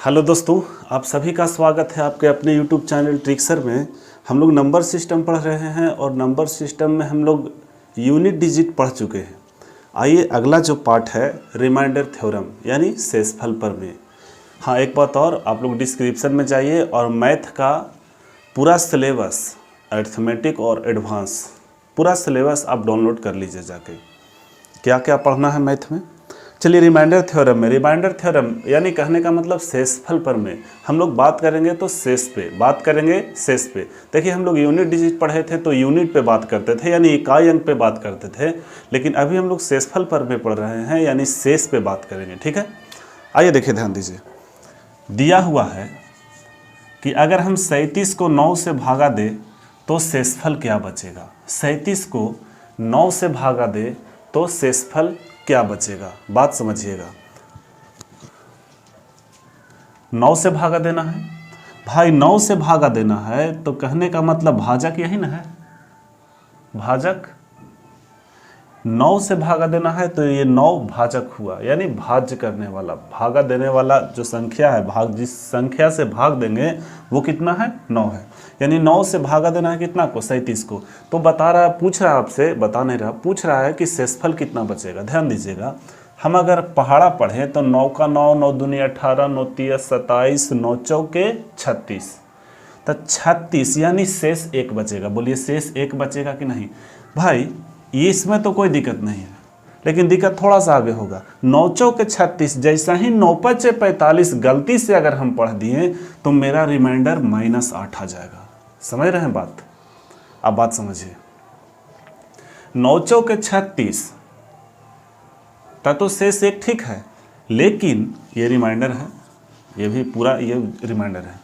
Hello दोस्तों, आप सभी का स्वागत है आपके अपने YouTube चैनल ट्रिक्सर में। हम लोग नंबर सिस्टम पढ़ रहे हैं और नंबर सिस्टम में हम लोग यूनिट डिजिट पढ़ चुके हैं। आइए अगला जो पार्ट है रिमाइंडर थ्योरम यानी शेषफल प्रमेय। हाँ, एक बात और, आप लोग डिस्क्रिप्शन में जाइए और मैथ का पूरा सिलेबस, अरिथमेटिक और एडवांस पूरा सिलेबस आप डाउनलोड कर लीजिए जाके। क्या क्या पढ़ना है मैथ में। चलिए रिमाइंडर थ्योरम में, रिमाइंडर थ्योरम यानी कहने का मतलब शेषफल प्रमेय। हम लोग बात करेंगे तो शेष पे बात करेंगे, शेष पे। देखिए हम लोग यूनिट डिजिट पढ़े थे तो यूनिट पे बात करते थे यानी इकाई अंक पे बात करते थे, लेकिन अभी हम लोग शेषफल प्रमेय पढ़ रहे हैं यानी शेष पे बात करेंगे। ठीक है, आइए देखिए, ध्यान दीजिए। दिया हुआ है कि अगर हम 37 को 9 से भागा दे तो शेषफल क्या बचेगा। 37 को 9 से भागा दे तो शेषफल क्या बचेगा। बात समझिएगा, 9 से भागा देना है भाई, 9 से भागा देना है तो कहने का मतलब भाजक यही ना है। भाजक 9 से भागा देना है तो ये 9 भाजक हुआ यानी भाज्य करने वाला, भागा देने वाला जो संख्या है, भाग जिस संख्या से भाग देंगे वो कितना है, 9 है। यानी 9 से भागा देना है कितना को, 37 को। तो बता रहा है, पूछ रहा है आपसे, बता नहीं रहा, पूछ रहा है कि शेषफल कितना बचेगा। ध्यान दीजिएगा, हम अगर पहाड़ा पढ़ें तो 9 का 9, 9 दूनी 18, 9 तिया 27, 9 चौके 36, तो 36 यानी शेष 1 बचेगा। बोलिए शेष 1 बचेगा कि नहीं भाई। इसमें तो कोई दिक्कत नहीं है, लेकिन दिक्कत थोड़ा सा आगे होगा। 9 चौके 36, जैसा ही 9 पचे 45 गलती से अगर हम पढ़ दिए तो मेरा रिमाइंडर -8 आ जाएगा। समझ रहे हैं बात। अब बात समझिए, 9 चौके 36 तब तो शेष 1 ठीक है, लेकिन ये रिमाइंडर है, ये भी पूरा ये रिमाइंडर है।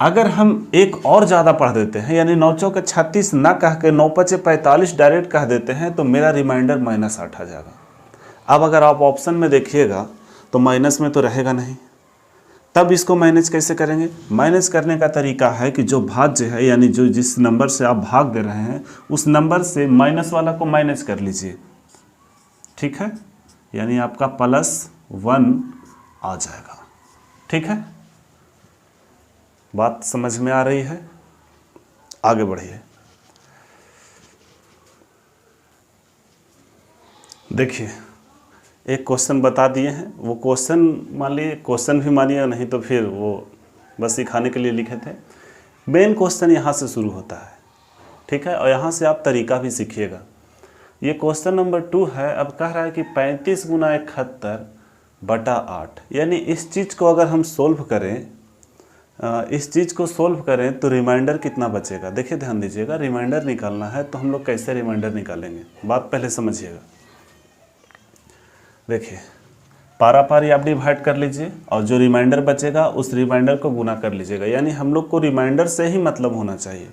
अगर हम एक और ज़्यादा पढ़ देते हैं यानी 9 चौके 36 ना कह के 9 पचे 45 डायरेक्ट कह देते हैं तो मेरा रिमाइंडर -8 आ जाएगा। अब अगर आप ऑप्शन में देखिएगा तो माइनस में तो रहेगा नहीं, तब इसको मैनेज कैसे करेंगे। मैनेज करने का तरीका है कि जो भाज्य है यानी जो जिस नंबर से आप भाग दे रहे हैं उस नंबर से माइनस वाला को माइनस कर लीजिए। ठीक है, यानी आपका +1 आ जाएगा। ठीक है, बात समझ में आ रही है। आगे बढ़िए, देखिए एक क्वेश्चन बता दिए हैं। वो क्वेश्चन मान लीजिए, क्वेश्चन भी मानिए नहीं तो फिर वो बस सिखाने के लिए लिखे थे। मेन क्वेश्चन यहाँ से शुरू होता है, ठीक है, और यहाँ से आप तरीका भी सीखिएगा। ये क्वेश्चन नंबर 2 है। अब कह रहा है कि 35 गुना 71 बटा 8, यानी इस चीज़ को अगर हम सोल्व करें, इस चीज़ को सोल्व करें तो रिमाइंडर कितना बचेगा। देखिए ध्यान दीजिएगा, रिमाइंडर निकालना है तो हम लोग कैसे रिमाइंडर निकालेंगे, बात पहले समझिएगा। देखिए पारा पारी आप डिवाइड कर लीजिए और जो रिमाइंडर बचेगा उस रिमाइंडर को गुना कर लीजिएगा। यानी हम लोग को रिमाइंडर से ही मतलब होना चाहिए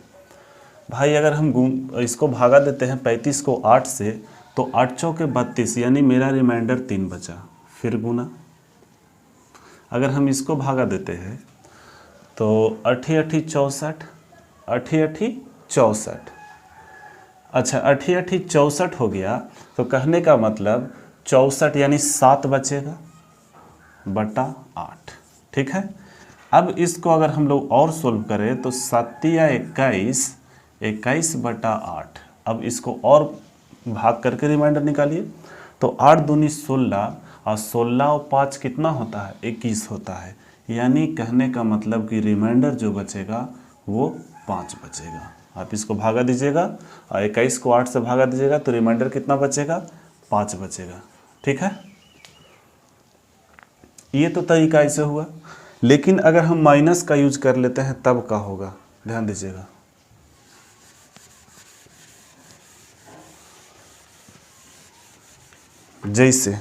भाई। अगर हम इसको भागा देते हैं 35 को 8 से तो 8 चौके 32 यानी मेरा रिमाइंडर 3 बचा, फिर गुना। अगर हम इसको भागा देते हैं तो 8 8 64, 8 8 64, अच्छा 8 8 64 हो गया। तो कहने का मतलब 64 यानी 7 बचेगा बटा 8। ठीक है, अब इसको अगर हम लोग और सोल्व करें तो 7 या 21, 21 बटा 8। अब इसको और भाग करके रिमाइंडर निकालिए तो 8 दूनी 16 और 16 और 5 कितना होता है, 21 होता है। यानी कहने का मतलब कि रिमाइंडर जो बचेगा वो 5 बचेगा। आप इसको भागा दीजिएगा और 21 को 8 से भागा दीजिएगा तो रिमाइंडर कितना बचेगा, 5 बचेगा। ठीक है, ये तो तरीका ऐसे हुआ। लेकिन अगर हम माइनस का यूज कर लेते हैं तब क्या होगा, ध्यान दीजिएगा। जैसे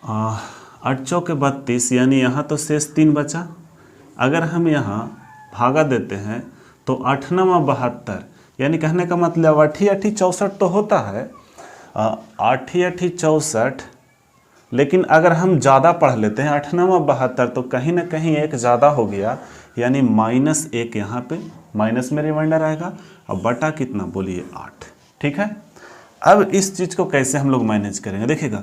8 चौके 32 यानी यहाँ तो शेष 3 बचा। अगर हम यहाँ भागा देते हैं तो 8 9 72 यानी कहने का मतलब 8 8 64 तो होता है, 8 8 64। लेकिन अगर हम ज़्यादा पढ़ लेते हैं 8 9 72 तो कहीं ना कहीं एक ज़्यादा हो गया, यानी -1 यहाँ पे माइनस में रिमाइंडर आएगा और बटा कितना बोलिए 8। ठीक है, अब इस चीज़ को कैसे हम लोग मैनेज करेंगे, देखिएगा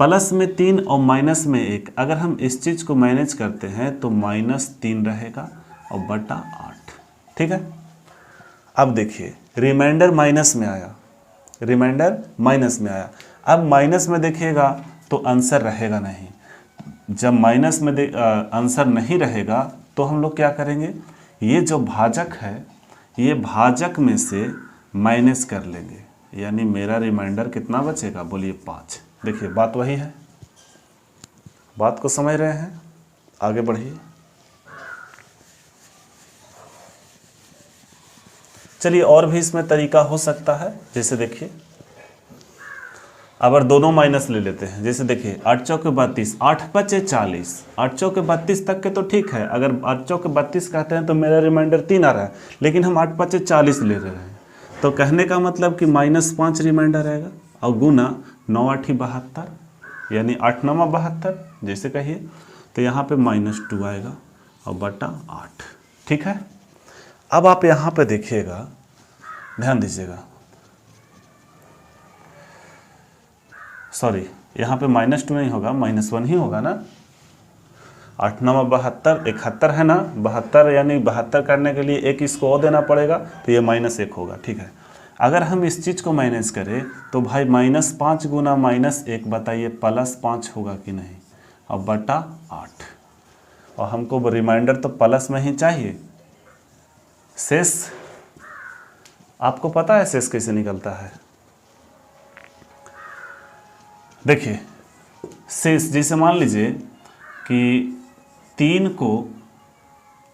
प्लस में 3 और माइनस में 1, अगर हम इस चीज़ को मैनेज करते हैं तो -3 रहेगा और बटा 8। ठीक है, अब देखिए रिमाइंडर माइनस में आया, रिमाइंडर माइनस में आया। अब माइनस में देखिएगा तो आंसर रहेगा नहीं। जब माइनस में आंसर नहीं रहेगा तो हम लोग क्या करेंगे, ये जो भाजक है ये भाजक में से माइनस कर लेंगे, यानी मेरा रिमाइंडर कितना बचेगा, बोलिए 5। देखिए बात वही है, बात को समझ रहे हैं, आगे बढ़िए। चलिए और भी इसमें तरीका हो सकता है, जैसे देखिए अगर दोनों माइनस ले लेते हैं, जैसे देखिए 8 चौके 32, 8 पचे 40, 8 चौके 32 तक के तो ठीक है। अगर 8 चौके 32 कहते हैं तो मेरा रिमाइंडर 3 आ रहा है, लेकिन हम 8 पचे 40 ले रहे हैं, तो कहने का मतलब कि -5 रिमाइंडर आएगा और गुना 9 8 72, यानी 8 9 72 जैसे कहिए, तो यहाँ पे -2 आएगा और बटा 8। ठीक है, अब आप यहाँ पे देखिएगा, ध्यान दीजिएगा, सॉरी यहाँ पे -2 नहीं होगा, -1 ही होगा ना। 8 9 72, 71 है ना, 72 यानी 72 करने के लिए एक इसको और देना पड़ेगा, तो ये -1 होगा। ठीक है, अगर हम इस चीज़ को मैनेज करें तो भाई -5 गुना -1 बताइए +5 होगा कि नहीं, और बटा 8, और हमको रिमाइंडर तो प्लस में ही चाहिए। शेष आपको पता है शेष कैसे निकलता है, देखिए शेष जैसे मान लीजिए कि 3 को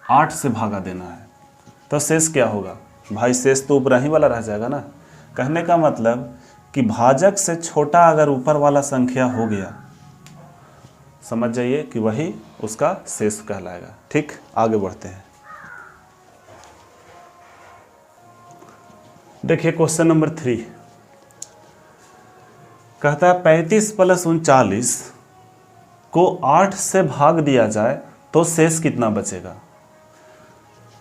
8 से भागा देना है, तो शेष क्या होगा भाई, शेष तो ऊपर ही वाला रह जाएगा ना। कहने का मतलब कि भाजक से छोटा अगर ऊपर वाला संख्या हो गया, समझ जाइए कि वही उसका शेष कहलाएगा। ठीक, आगे बढ़ते हैं। देखिए क्वेश्चन नंबर 3 कहता है 35 + 39 को 8 से भाग दिया जाए तो शेष कितना बचेगा।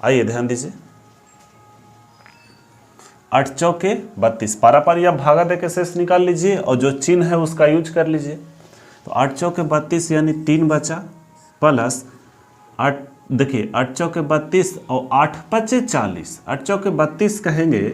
आइए ध्यान दीजिए, 8 चौके 32, पारापारी आप भागा दे के शेष निकाल लीजिए और जो चिन्ह है उसका यूज कर लीजिए। तो 8 चौके 32 यानी 3 बचा, प्लस 8, देखिए 8 चौके 32 और 8 पचे 40, 8 चौके 32 कहेंगे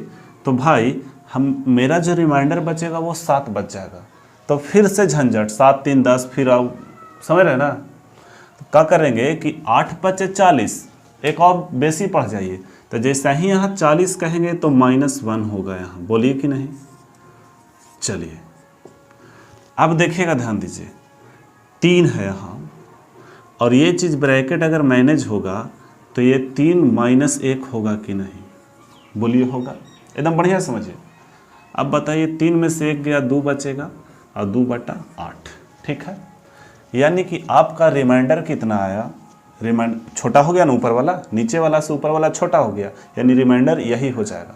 तो भाई हम मेरा जो रिमाइंडर बचेगा वो 7 बच जाएगा। तो फिर से झंझट, 7 3 10, फिर आप समझ रहे ना, तो क्या करेंगे कि 8 पचे 40, एक और बेसी पढ़ जाइए, तो जैसे ही यहाँ 40 कहेंगे तो -1 होगा यहाँ, बोलिए कि नहीं। चलिए अब देखिएगा, ध्यान दीजिए 3 है यहाँ, और ये चीज़ ब्रैकेट अगर मैनेज होगा तो ये 3 -1 होगा कि नहीं, बोलिए होगा, एकदम बढ़िया समझिए। अब बताइए 3 में से 1 गया, 2 बचेगा और 2 बटा 8। ठीक है, यानी कि आपका रिमाइंडर कितना आया, रिमाइंडर छोटा हो गया ना, ऊपर वाला नीचे वाला से ऊपर वाला छोटा हो गया, यानी रिमाइंडर यही हो जाएगा।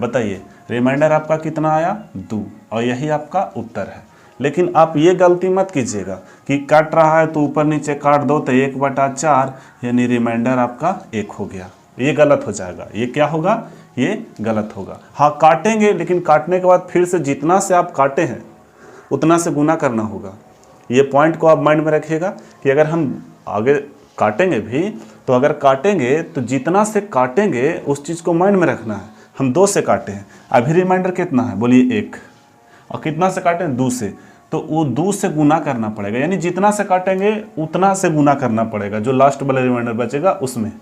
बताइए रिमाइंडर आपका कितना आया, 2, और यही आपका उत्तर है। लेकिन आप ये गलती मत कीजिएगा कि काट रहा है तो ऊपर नीचे काट दो तो 1 बटा 4, यानी रिमाइंडर आपका 1 हो गया, ये गलत हो जाएगा। ये क्या होगा, ये गलत होगा। हाँ काटेंगे, लेकिन काटने के बाद फिर से जितना से आप काटे हैं उतना से गुना करना होगा। ये पॉइंट को आप माइंड में रखिएगा कि अगर हम आगे काटेंगे भी, तो अगर काटेंगे तो जितना से काटेंगे उस चीज़ को माइंड में रखना है। हम 2 से काटे हैं, अभी रिमाइंडर कितना है, बोलिए 1, और कितना से काटे हैं, 2 से, तो वो 2 से गुना करना पड़ेगा, यानी जितना से काटेंगे उतना से गुना करना पड़ेगा, जो लास्ट वाला रिमाइंडर बचेगा उसमें।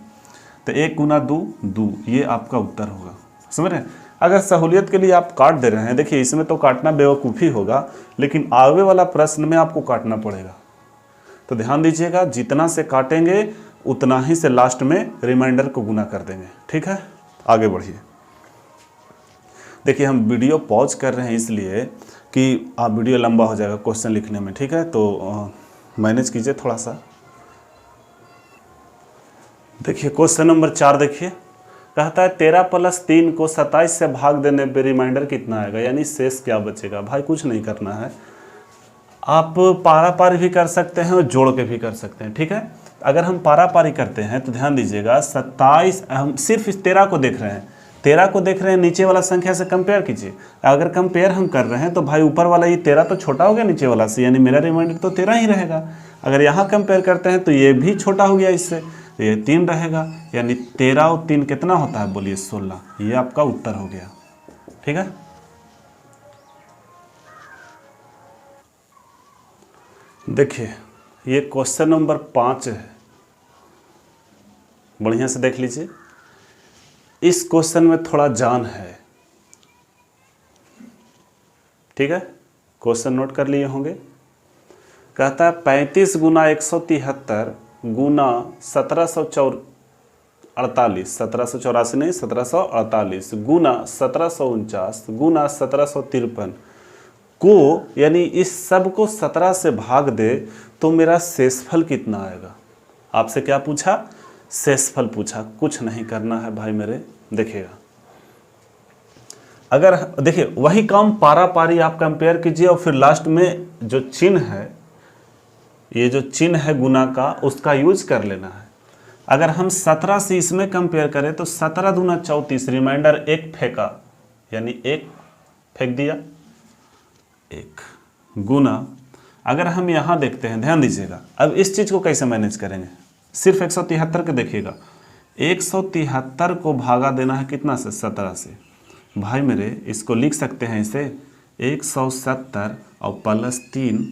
तो 1 गुना 2 2, ये आपका उत्तर होगा। समझ रहे हैं, अगर सहूलियत के लिए आप काट दे रहे हैं, देखिए इसमें तो काटना बेवकूफ़ी होगा, लेकिन आगे वाला प्रश्न में आपको काटना पड़ेगा। तो ध्यान दीजिएगा, जितना से काटेंगे उतना ही से लास्ट में रिमाइंडर को गुना कर देंगे। ठीक है, आगे बढ़िए। देखिए हम वीडियो पॉज कर रहे हैं इसलिए कि आप वीडियो लंबा हो जाएगा क्वेश्चन लिखने में। ठीक है, तो मैनेज कीजिए थोड़ा सा। देखिए क्वेश्चन नंबर 4 देखिए, कहता है 13 + 3 को 27 से भाग देने पे रिमाइंडर कितना आएगा, यानी शेष क्या बचेगा। भाई कुछ नहीं करना है, आप पारापारी भी कर सकते हैं और जोड़ के भी कर सकते हैं। ठीक है, अगर हम पारापारी करते हैं तो ध्यान दीजिएगा 27, हम सिर्फ इस 13 को देख रहे हैं, 13 को देख रहे हैं, नीचे वाला संख्या से कंपेयर कीजिए। अगर कंपेयर हम कर रहे हैं तो भाई ऊपर वाला ये 13 तो छोटा हो गया नीचे वाला से, यानी मेरा रिमाइंडर तो 13 ही रहेगा। अगर यहाँ कंपेयर करते हैं तो ये भी छोटा हो गया इससे, तो ये 3 रहेगा, यानी 13 और 3 कितना होता है, बोलिए 16। ये आपका उत्तर हो गया। ठीक है, देखिए ये क्वेश्चन नंबर 5 है, बढ़िया से देख लीजिए। इस क्वेश्चन में थोड़ा जान है। ठीक है, क्वेश्चन नोट कर लिए होंगे। कहता है 35 गुना 173 गुना 1784 नहीं 1748 गुना 1749 गुना 1753 को, यानी इस सब को 17 से भाग दे तो मेरा शेषफल कितना आएगा। आपसे क्या पूछा, शेषफल पूछा। कुछ नहीं करना है भाई मेरे, देखिएगा। अगर देखिए वही काम पारा पारी आप कंपेयर कीजिए और फिर लास्ट में जो चिन्ह है, ये जो चिन्ह है गुना का, उसका यूज कर लेना है। अगर हम 17 से इसमें कंपेयर करें तो 17 दूना 34, रिमाइंडर 1 फेंका, यानी 1 फेंक दिया, 1 गुना। अगर हम यहाँ देखते हैं, ध्यान दीजिएगा, अब इस चीज़ को कैसे मैनेज करेंगे। सिर्फ 173 के देखिएगा, 173 को भागा देना है कितना से, 17 से। भाई मेरे इसको लिख सकते हैं इसे 170 और प्लस 3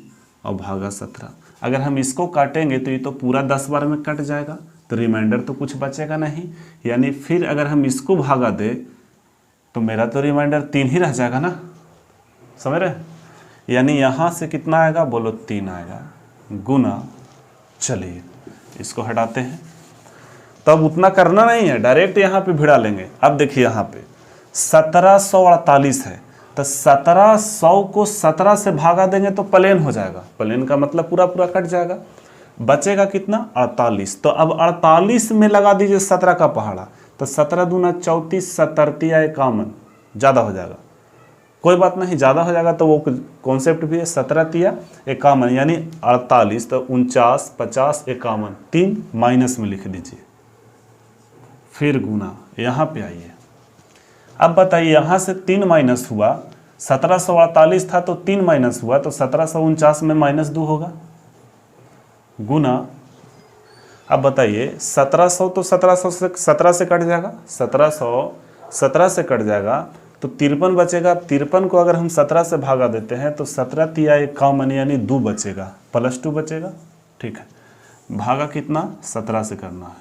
और भागा 17। अगर हम इसको काटेंगे तो ये तो पूरा 10 बार में कट जाएगा, तो रिमाइंडर तो कुछ बचेगा नहीं। यानी फिर अगर हम इसको भागा दे तो मेरा तो रिमाइंडर 3 ही रह जाएगा ना, समझ रहे। यानी यहाँ से कितना आएगा, बोलो 3 आएगा गुना। चलिए इसको हटाते हैं, तब उतना करना नहीं है, डायरेक्ट यहाँ पे भिड़ा लेंगे। अब देखिए यहाँ पे 1748 है, तो 1700 को 17 से भागा देंगे तो प्लेन हो जाएगा। प्लेन का मतलब पूरा पूरा कट जाएगा, बचेगा कितना, 48। तो अब 48 में लगा दीजिए 17 का पहाड़ा, तो 17 दूना 34, 17 51, ज़्यादा हो जाएगा। कोई बात नहीं, ज़्यादा हो जाएगा तो वो कॉन्सेप्ट भी है, 17 तिया 51 यानी 48, तो 49, 50, 51, 3 माइनस में लिख दीजिए, फिर गुना। यहाँ पे आइए, अब बताइए यहाँ से 3 माइनस हुआ, 1748 था तो 3 माइनस हुआ, तो 1749 में -2 होगा गुना। अब बताइए 1700 तो 1700 से कट जाएगा, 17 से कट जाएगा तो 53 बचेगा। 53 को अगर हम 17 से भागा देते हैं तो 17 तिया 51 यानी 2 बचेगा, प्लस 2 बचेगा। ठीक है, भागा कितना, 17 से करना है।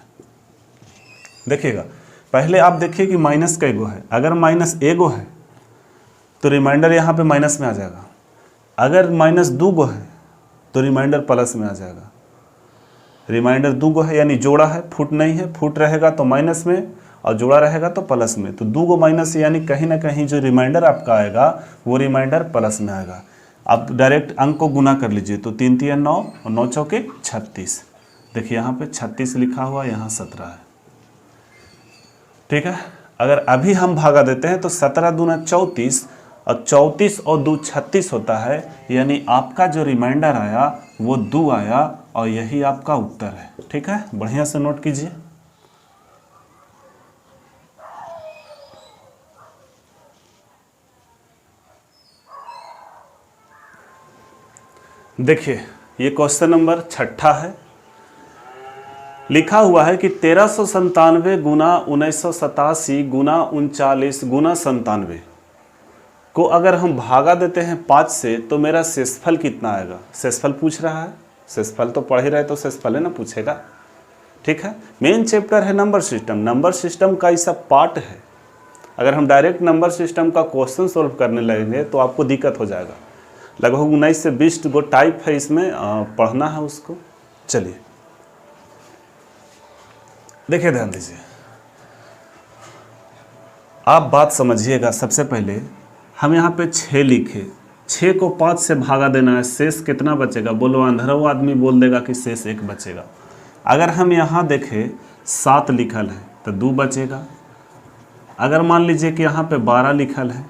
देखिएगा पहले आप देखिए कि माइनस कई गो है। अगर माइनस एगो है तो रिमाइंडर यहाँ पे माइनस में आ जाएगा। अगर -2 गो है तो रिमाइंडर प्लस में आ जाएगा। रिमाइंडर 2 गो है यानी जोड़ा है, फुट नहीं है। फुट रहेगा तो माइनस में और जोड़ा रहेगा तो प्लस में, तो 2 गो माइनस यानी कहीं ना कहीं जो रिमाइंडर आपका आएगा वो रिमाइंडर प्लस में आएगा। आप डायरेक्ट अंक को गुना कर लीजिए, तो 3 तिया 9 और 9 चौके 36। देखिए यहाँ पे 36 लिखा हुआ, यहाँ 17 है। ठीक है, अगर अभी हम भागा देते हैं तो 17 दूना 34 और 34 और 2 36 होता है, यानी आपका जो रिमाइंडर आया वो 2 आया और यही आपका उत्तर है। ठीक है, बढ़िया से नोट कीजिए। देखिए ये क्वेश्चन नंबर 6 है। लिखा हुआ है कि 1397 गुना 1987 गुना 39 गुना 97 को अगर हम भागा देते हैं 5 से तो मेरा शेषफल कितना आएगा। शेषफल पूछ रहा है, शेषफल तो पढ़ ही रहे तो शेषफल है ना पूछेगा। ठीक है, मेन चैप्टर है नंबर सिस्टम। नंबर सिस्टम का ऐसा पार्ट है, अगर हम डायरेक्ट नंबर सिस्टम का क्वेश्चन सोल्व करने लगेंगे तो आपको दिक्कत हो जाएगा। लगभग 19 से 20 गो टाइप है इसमें, पढ़ना है उसको। चलिए देखिए, ध्यान दीजिए, आप बात समझिएगा। सबसे पहले हम यहाँ पे 6 लिखे, 6 को 5 से भागा देना है, शेष कितना बचेगा। बोलो, अंधरा हुआ आदमी बोल देगा कि शेष 1 बचेगा। अगर हम यहाँ देखें 7 लिखल है तो 2 बचेगा। अगर मान लीजिए कि यहाँ पे 12 लिखल है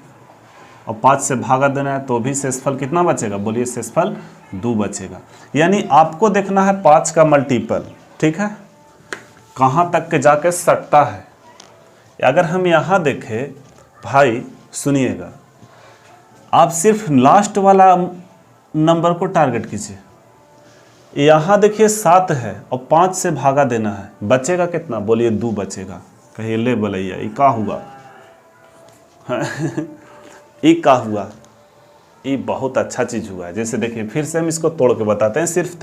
और 5 से भागा देना है तो भी शेषफल कितना बचेगा। बोलिए, शेषफल 2 बचेगा। यानी आपको देखना है 5 का मल्टीपल। ठीक है, कहाँ तक के जाके सटता है। अगर हम यहाँ देखें भाई सुनिएगा, आप सिर्फ लास्ट वाला नंबर को टारगेट कीजिए। यहाँ देखिए 7 है और 5 से भागा देना है, बचेगा कितना? बोलिए 2 बचेगा। कहिए ले बोलैया ये का हुआ ये का हुआ? ये बहुत अच्छा चीज़ हुआ है। जैसे देखिए फिर से हम इसको तोड़ के बताते हैं। सिर्फ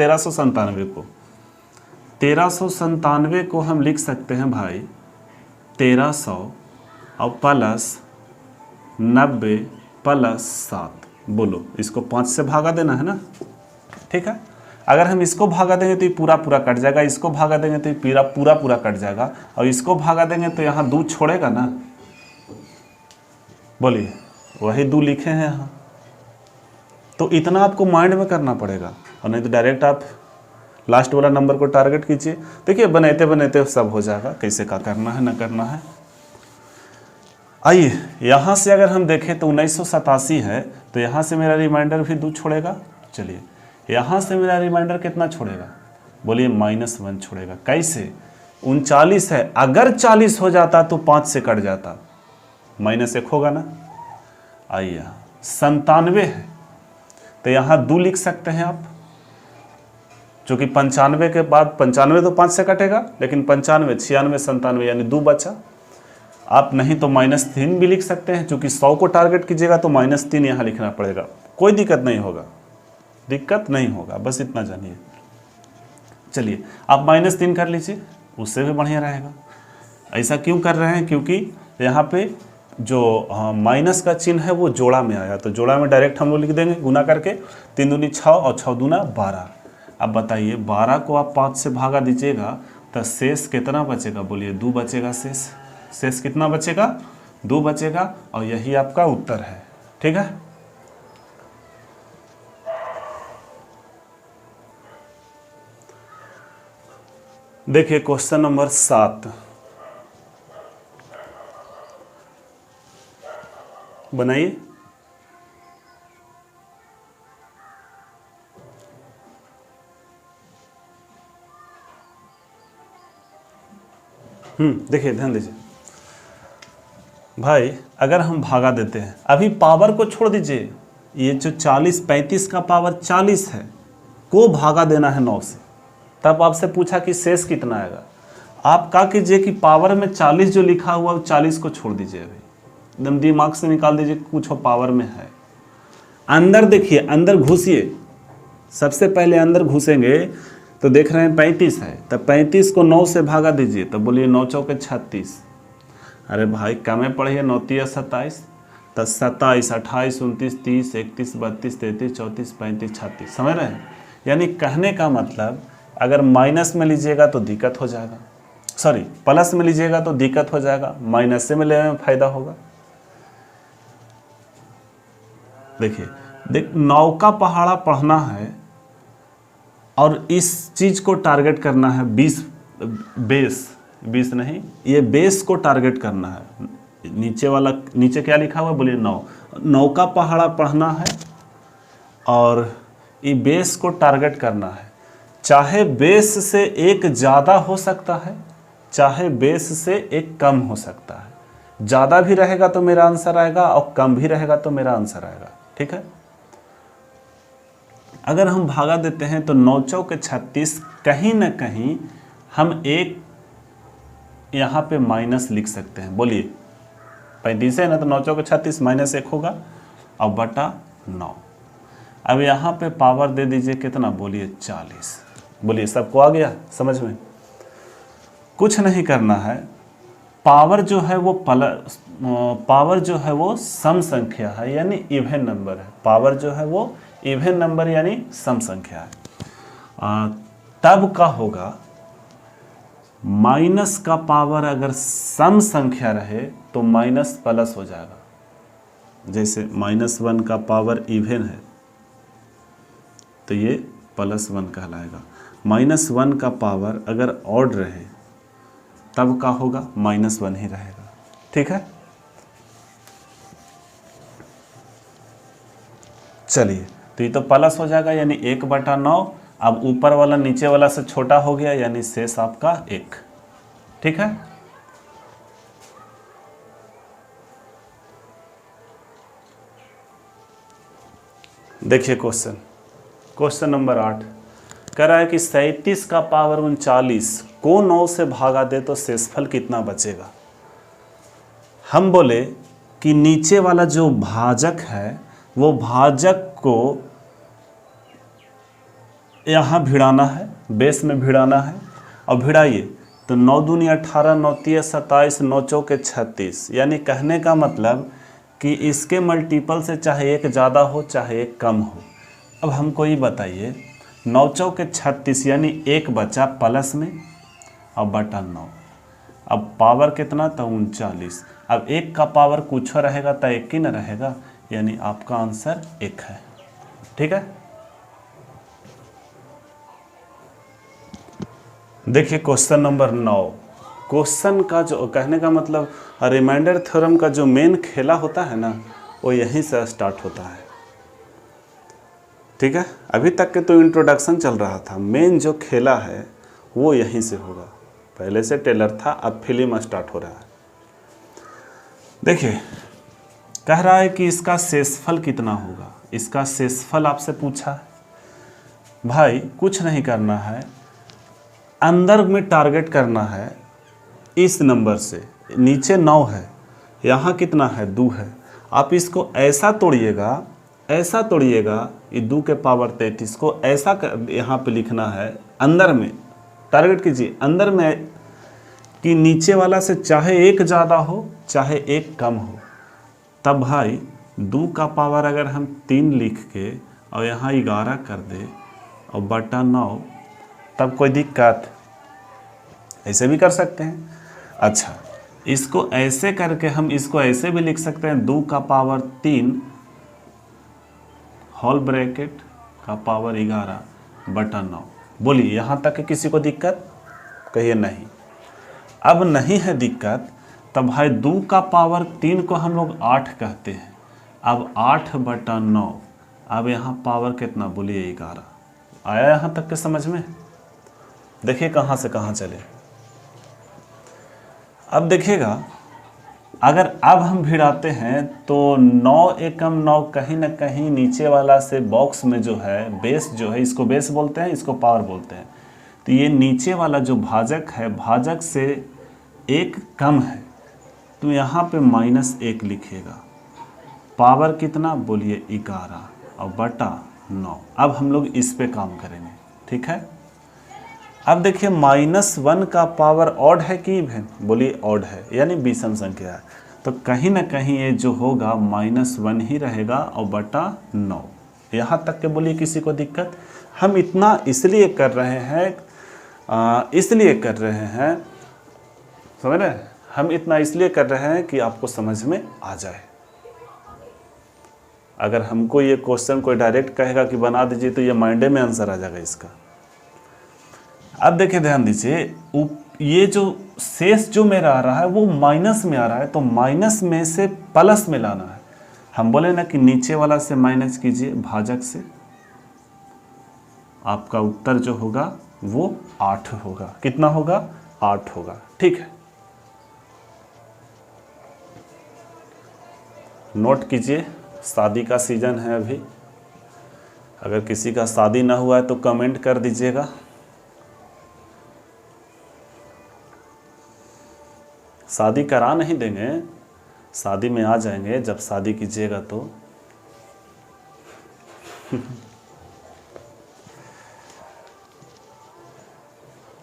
1397 को हम लिख सकते हैं भाई 1300 और प्लस 90 प्लस 7। बोलो इसको 5 से भागा देना है ना, ठीक है। अगर हम इसको भागा देंगे तो ये पूरा पूरा कट जाएगा, इसको भागा देंगे तो ये पूरा पूरा कट जाएगा, और इसको भागा देंगे तो यहाँ 2 छोड़ेगा ना। बोलिए वही 2 लिखे हैं यहाँ, तो इतना आपको माइंड में करना पड़ेगा, और नहीं तो डायरेक्ट आप लास्ट वाला नंबर को टारगेट कीजिए। देखिए बनाते बनाते सब हो जाएगा, कैसे क्या करना है ना करना है। आइए यहाँ से अगर हम देखें तो 1987 है, तो यहाँ से मेरा रिमाइंडर भी 2 छोड़ेगा। चलिए यहाँ से मेरा रिमाइंडर कितना छोड़ेगा? बोलिए -1 छोड़ेगा। कैसे? 39 है, अगर 40 हो जाता तो 5 से कट जाता, -1 होगा ना। आइए 97 है, तो यहाँ 2 लिख सकते हैं आप, जो कि 95 के बाद 95 तो 5 से कटेगा, लेकिन 95, 96, 97 यानी 2 बचा। आप नहीं तो -3 भी लिख सकते हैं, क्योंकि 100 को टारगेट कीजिएगा तो -3 यहाँ लिखना पड़ेगा। कोई दिक्कत नहीं होगा, दिक्कत नहीं होगा, बस इतना जानिए। चलिए आप -3 कर लीजिए, उससे भी बढ़िया रहेगा। ऐसा क्यों कर रहे हैं? क्योंकि यहाँ पे जो माइनस का चिन्ह है वो जोड़ा में आया, तो जोड़ा में डायरेक्ट हम लोग लिख देंगे गुना करके। 3 दूनी 6 और 6 दूना 12। अब बताइए 12 को आप 5 से भागा दीजिएगा तो शेष कितना बचेगा? बोलिए 2 बचेगा। शेष कितना बचेगा? 2 बचेगा, और यही आपका उत्तर है, ठीक है। देखिए क्वेश्चन नंबर 7 बनाइए। देखिए ध्यान दीजिए भाई, अगर हम भागा देते हैं, अभी पावर को छोड़ दीजिए, ये जो 40 35 का पावर 40 है को भागा देना है 9 से, तब आपसे पूछा कि शेष कितना आएगा। आप क्या कीजिए कि पावर में 40 जो लिखा हुआ है 40 को छोड़ दीजिए, अभी एकदम दिमाग से निकाल दीजिए कुछ पावर में है। अंदर देखिए, अंदर घुसिए, सबसे पहले अंदर घुसेंगे तो देख रहे हैं 35 है, तब 35 को 9 से भागा दीजिए, तब बोलिए 9 चौके 36। अरे भाई कमें पढ़िए, 9 तिया 27, तब 27 28 29 30 31 32 33 34 35 36। समझ रहे हैं? यानी कहने का मतलब अगर माइनस में लीजिएगा तो दिक्कत हो जाएगा, सॉरी प्लस में लीजिएगा तो दिक्कत हो जाएगा, माइनस से में लेने में फायदा होगा। देखिए 9 का पहाड़ा पढ़ना है और इस चीज को टारगेट करना है 20 नहीं, ये बेस को टारगेट करना है। नीचे वाला, नीचे क्या लिखा हुआ है? बोलिए 9 का पहाड़ा पढ़ना है और ये बेस को टारगेट करना है। चाहे बेस से एक ज़्यादा हो सकता है, चाहे बेस से एक कम हो सकता है। ज़्यादा भी रहेगा तो मेरा आंसर आएगा और कम भी रहेगा तो मेरा आंसर आएगा, ठीक है। अगर हम भागा देते हैं तो 9 चौके 36, कहीं ना कहीं हम एक यहाँ पे माइनस लिख सकते हैं। बोलिए 35 है ना, तो 9 चौके 36 -1 होगा और बटा 9। अब यहाँ पे पावर दे दीजिए कितना? बोलिए 40। बोलिए सबको आ गया समझ में? कुछ नहीं करना है, पावर जो है वो सम संख्या है, यानी इवन नंबर है। पावर जो है वो इवन नंबर यानी सम संख्या है। तब का होगा माइनस का पावर अगर सम संख्या रहे तो माइनस प्लस हो जाएगा। जैसे -1 का पावर इवन है तो ये +1 कहलाएगा। -1 का पावर अगर ऑड रहे तब का होगा -1 ही रहेगा, ठीक है। चलिए तो ये तो प्लस हो जाएगा, यानी 1/9। अब ऊपर वाला नीचे वाला से छोटा हो गया, यानी शेष आपका 1, ठीक है। देखिए क्वेश्चन नंबर 8 कह रहा है कि 37 का पावर 39 को 9 से भागा दे तो शेषफल कितना बचेगा। हम बोले कि नीचे वाला जो भाजक है वो भाजक को यहाँ भिड़ाना है, बेस में भिड़ाना है, और भिड़ाइए तो 9 दूनी 18, 9 तिया 27, 9 चौके 36, यानी कहने का मतलब कि इसके मल्टीपल से चाहे एक ज़्यादा हो चाहे एक कम हो। अब हमको ये बताइए 9 चौके 36 यानी एक बचा प्लस में और बटा 9, अब पावर कितना था 39। अब एक का पावर कुछ रहेगा तो एक ही न रहेगा, यानी आपका आंसर 1 है। ठीक है, देखिए क्वेश्चन नंबर 9। क्वेश्चन का जो कहने का मतलब रिमाइंडर थ्योरम का जो मेन खेला होता है ना वो यहीं से स्टार्ट होता है। ठीक है, अभी तक के तो इंट्रोडक्शन चल रहा था, मेन जो खेला है वो यहीं से होगा। पहले से टेलर था, अब फिल्म स्टार्ट हो रहा है। देखिए कह रहा है कि इसका शेषफल कितना होगा। इसका शेषफल आपसे पूछा है। भाई कुछ नहीं करना है, अंदर में टारगेट करना है। इस नंबर से नीचे 9 है, यहाँ कितना है 2 है। आप इसको ऐसा तोड़िएगा, ऐसा तोड़िएगा, ये 2 के पावर 33 को ऐसा यहाँ पे लिखना है। अंदर में टारगेट कीजिए, अंदर में कि नीचे वाला से चाहे एक ज़्यादा हो चाहे एक कम हो। तब भाई 2 का पावर अगर हम 3 लिख के और यहाँ 11 कर दे और बटा 9, तब कोई दिक्कत? ऐसे भी कर सकते हैं। अच्छा, इसको ऐसे करके हम इसको ऐसे भी लिख सकते हैं 2 का पावर 3 होल ब्रैकेट का पावर 11 बटा 9। बोलिए यहाँ तक किसी को दिक्कत? कहिए नहीं। अब नहीं है दिक्कत, तब भाई 2 का पावर 3 को हम लोग 8 कहते हैं। अब 8 बटा 9, अब यहाँ पावर कितना? बोलिए 11। आया यहाँ तक के समझ में? देखिए कहाँ से कहाँ चले। अब देखिएगा, अगर अब हम भिड़ाते हैं तो 9 एकम 9 कहीं ना कहीं नीचे वाला से बॉक्स में जो है बेस जो है, इसको बेस बोलते हैं, इसको पावर बोलते हैं। तो ये नीचे वाला जो भाजक है, भाजक से एक कम है, तो यहाँ पे -1 लिखिएगा। पावर कितना? बोलिए 11 और बटा 9। अब हम लोग इस पे काम करेंगे। ठीक है, अब देखिए -1 का पावर ऑड है कि इवन? बोलिए ऑड है, यानी विषम संख्या है। तो कहीं ना कहीं ये जो होगा -1 ही रहेगा और बटा 9। यहाँ तक के बोलिए किसी को दिक्कत? हम इतना इसलिए कर रहे हैं, समझ रहे हैं? हम इतना इसलिए कर रहे हैं कि आपको समझ में आ जाए। अगर हमको ये क्वेश्चन कोई डायरेक्ट कहेगा कि बना दीजिए तो ये माइंडे में आंसर आ जाएगा इसका। अब देखिए ध्यान दीजिए, ये जो शेष जो मेरा आ रहा है वो माइनस में आ रहा है, तो माइनस में से प्लस में लाना है। हम बोले ना कि नीचे वाला से माइनस कीजिए भाजक से, आपका उत्तर जो होगा वो 8 होगा। कितना होगा? 8 होगा। ठीक है, नोट कीजिए, शादी का सीजन है अभी। अगर किसी का शादी ना हुआ है तो कमेंट कर दीजिएगा। शादी करा नहीं देंगे, शादी में आ जाएंगे जब शादी कीजिएगा तो।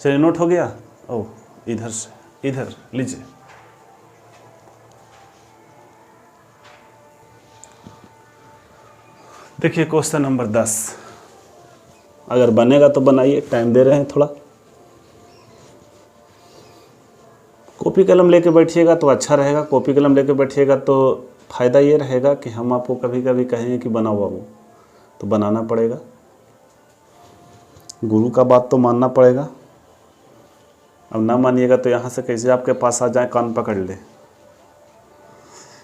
चलिए नोट हो गया। ओ इधर से इधर लीजिए। देखिए क्वेश्चन नंबर 10, अगर बनेगा तो बनाइए, टाइम दे रहे हैं थोड़ा। कॉपी कलम लेके बैठिएगा तो अच्छा रहेगा। कॉपी कलम लेके बैठिएगा तो फ़ायदा ये रहेगा कि हम आपको कभी कभी कहेंगे कि बनाओ बाबू, तो बनाना पड़ेगा। गुरु का बात तो मानना पड़ेगा। अब ना मानिएगा तो यहाँ से कैसे आपके पास आ जाए कान पकड़ ले।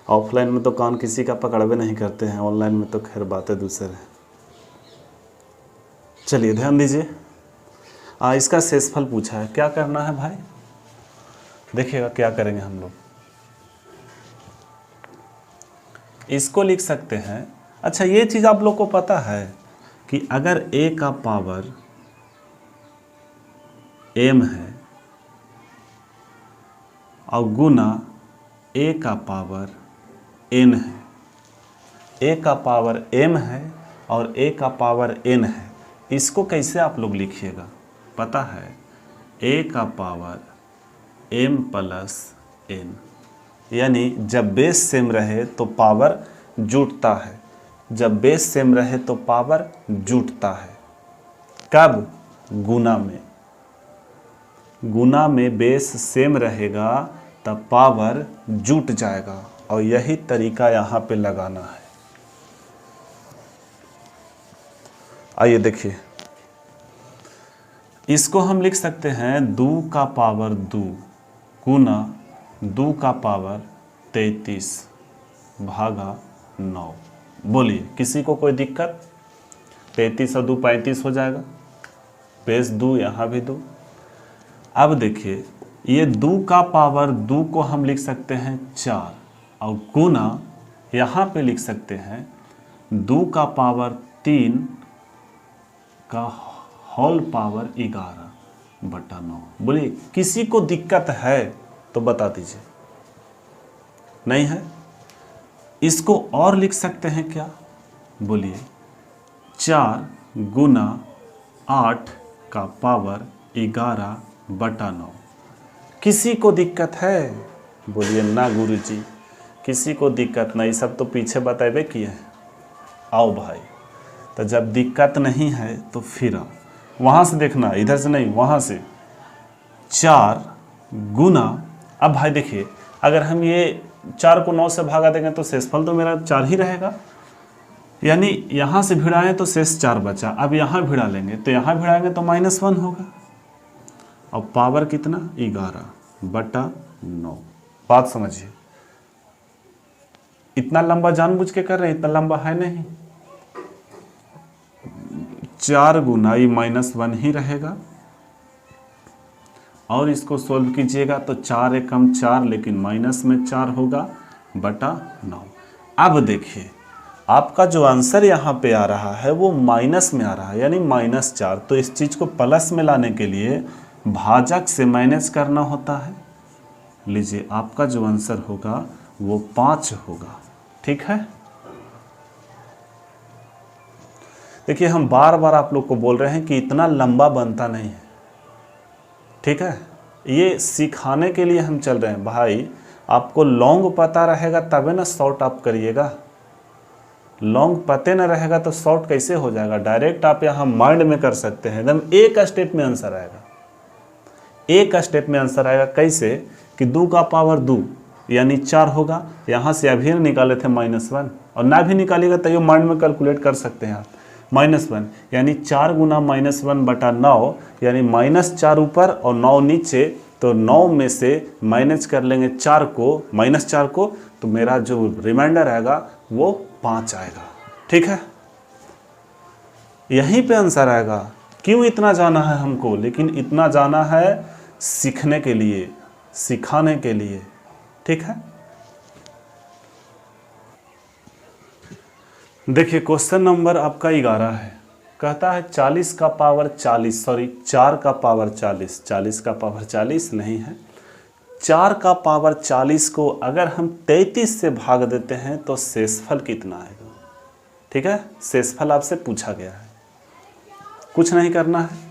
ऑफलाइन में तो कान किसी का पकड़वे नहीं करते हैं, ऑनलाइन में तो खैर बातें दूसरे हैं। चलिए ध्यान दीजिए, इसका शेषफल पूछा है। क्या करना है भाई? देखिएगा क्या करेंगे हम लोग। इसको लिख सकते हैं अच्छा, ये चीज़ आप लोग को पता है कि अगर a का पावर m है और गुना a का पावर n है, a का पावर m है और a का पावर n है, इसको कैसे आप लोग लिखिएगा पता है? a का पावर m प्लस n, यानी जब बेस सेम रहे तो पावर जुटता है, जब बेस सेम रहे तो पावर जुटता है। कब? गुना में। गुना में बेस सेम रहेगा तब पावर जुट जाएगा, और यही तरीका यहाँ पे लगाना है। आइए देखिए, इसको हम लिख सकते हैं 2 का पावर 2 गुना 2 का पावर 33 भागा 9। बोलिए, किसी को कोई दिक्कत? 33 और 2 35 हो जाएगा, बेस 2 यहाँ भी 2। अब देखिए, ये 2 का पावर 2 को हम लिख सकते हैं 4 और गुना यहाँ पे लिख सकते हैं 2 का पावर 3 का होल पावर 11/9। बोलिए, किसी को दिक्कत है तो बता दीजिए। नहीं है? इसको और लिख सकते हैं क्या? बोलिए, 4 गुना 8 का पावर 11/9। किसी को दिक्कत है? बोलिए ना गुरुजी, किसी को दिक्कत नहीं, सब तो पीछे बताए किए हैं। आओ भाई, तो जब दिक्कत नहीं है तो फिर आओ, वहाँ से देखना, इधर से नहीं, वहाँ से। 4 गुना, अब भाई देखिए, अगर हम ये 4 को 9 से भागा देंगे तो शेषफल तो मेरा 4 ही रहेगा, यानी यहाँ से भिड़ाएं तो शेष 4 बचा। अब यहाँ भिड़ा लेंगे तो यहाँ भिड़ाएंगे तो -1 होगा, और पावर कितना? 11/9। बात समझिए, इतना लंबा जानबूझ के कर रहे हैं, इतना लंबा है नहीं। 4 गुना ये -1 ही रहेगा, और इसको सोल्व कीजिएगा तो 4 एकम 4, लेकिन माइनस में 4 होगा /9। अब देखिए, आपका जो आंसर यहाँ पे आ रहा है वो माइनस में आ रहा है, यानी -4। तो इस चीज़ को प्लस में लाने के लिए भाजक से माइनस करना होता है। लीजिए, आपका जो आंसर होगा वो 5 होगा। ठीक है? देखिए, हम बार बार आप लोग को बोल रहे हैं कि इतना लंबा बनता नहीं है। ठीक है, ये सिखाने के लिए हम चल रहे हैं भाई। आपको लॉन्ग पता रहेगा तबे ना शॉर्ट आप करिएगा, लॉन्ग पते ना रहेगा तो शॉर्ट कैसे हो जाएगा? डायरेक्ट आप यहाँ माइंड में कर सकते हैं, एकदम एक स्टेप में आंसर आएगा। एक स्टेप में आंसर आएगा कैसे? कि 2 का पावर 2 यानी 4 होगा, यहाँ से अभी निकाले थे -1, और ना भी निकालिएगा तो ये माइंड में कैलकुलेट कर सकते हैं आप। -1 यानी 4 गुना -1/9, यानी -4 ऊपर और 9 नीचे, तो 9 में से माइनस कर लेंगे 4 को, -4 को, तो मेरा जो रिमाइंडर आएगा वो 5 आएगा। ठीक है, यहीं पे आंसर आएगा। क्यों इतना जाना है हमको? लेकिन इतना जाना है सीखने के लिए, सिखाने के लिए। ठीक है, देखिए क्वेश्चन नंबर आपका 11 है। कहता है 40 का पावर 40, सॉरी 4 का पावर 40, 40 का पावर 40 नहीं है, 4 का पावर 40 को अगर हम 33 से भाग देते हैं तो शेषफल कितना आएगा? ठीक है, शेषफल आपसे पूछा गया है, कुछ नहीं करना है।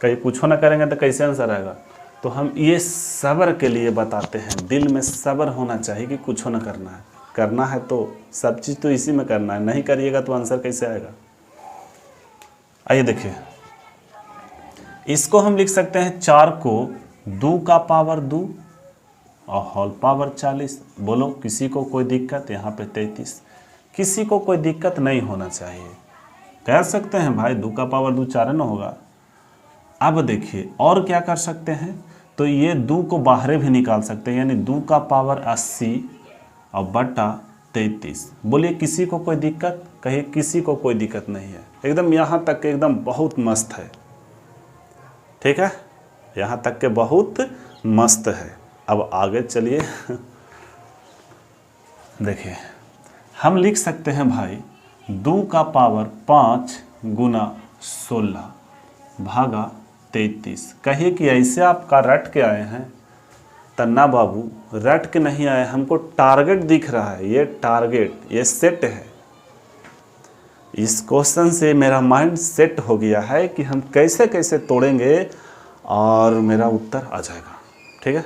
कहीं कुछो ना करेंगे तो कैसे आंसर आएगा? तो हम ये सब्र के लिए बताते हैं, दिल में सब्र होना चाहिए कि कुछो ना करना है। करना है तो सब चीज़ तो इसी में करना है, नहीं करिएगा तो आंसर कैसे आएगा? आइए देखिए, इसको हम लिख सकते हैं 4 को 2 का पावर 2 और होल पावर 40। बोलो, किसी को कोई दिक्कत? यहाँ पे 33, किसी को कोई दिक्कत नहीं होना चाहिए, कह सकते हैं भाई 2 का पावर 2 4 ना होगा। अब देखिए और क्या कर सकते हैं, तो ये 2 को बाहर भी निकाल सकते हैं, यानी 2 का पावर 80 और बटा 33। बोलिए, किसी को कोई दिक्कत? कहिए, किसी को कोई दिक्कत नहीं है। एकदम यहाँ तक के एकदम बहुत मस्त है। ठीक है, यहाँ तक के बहुत मस्त है। अब आगे चलिए देखिए, हम लिख सकते हैं भाई 2 का पावर 5 गुना 16 भागा 33। कहिए कि ऐसे आपका रट के आए हैं? तन्ना बाबू रट के नहीं आए, हमको टारगेट दिख रहा है, ये टारगेट, ये सेट है। इस क्वेश्चन से मेरा माइंड सेट हो गया है कि हम कैसे कैसे तोड़ेंगे और मेरा उत्तर आ जाएगा। ठीक है,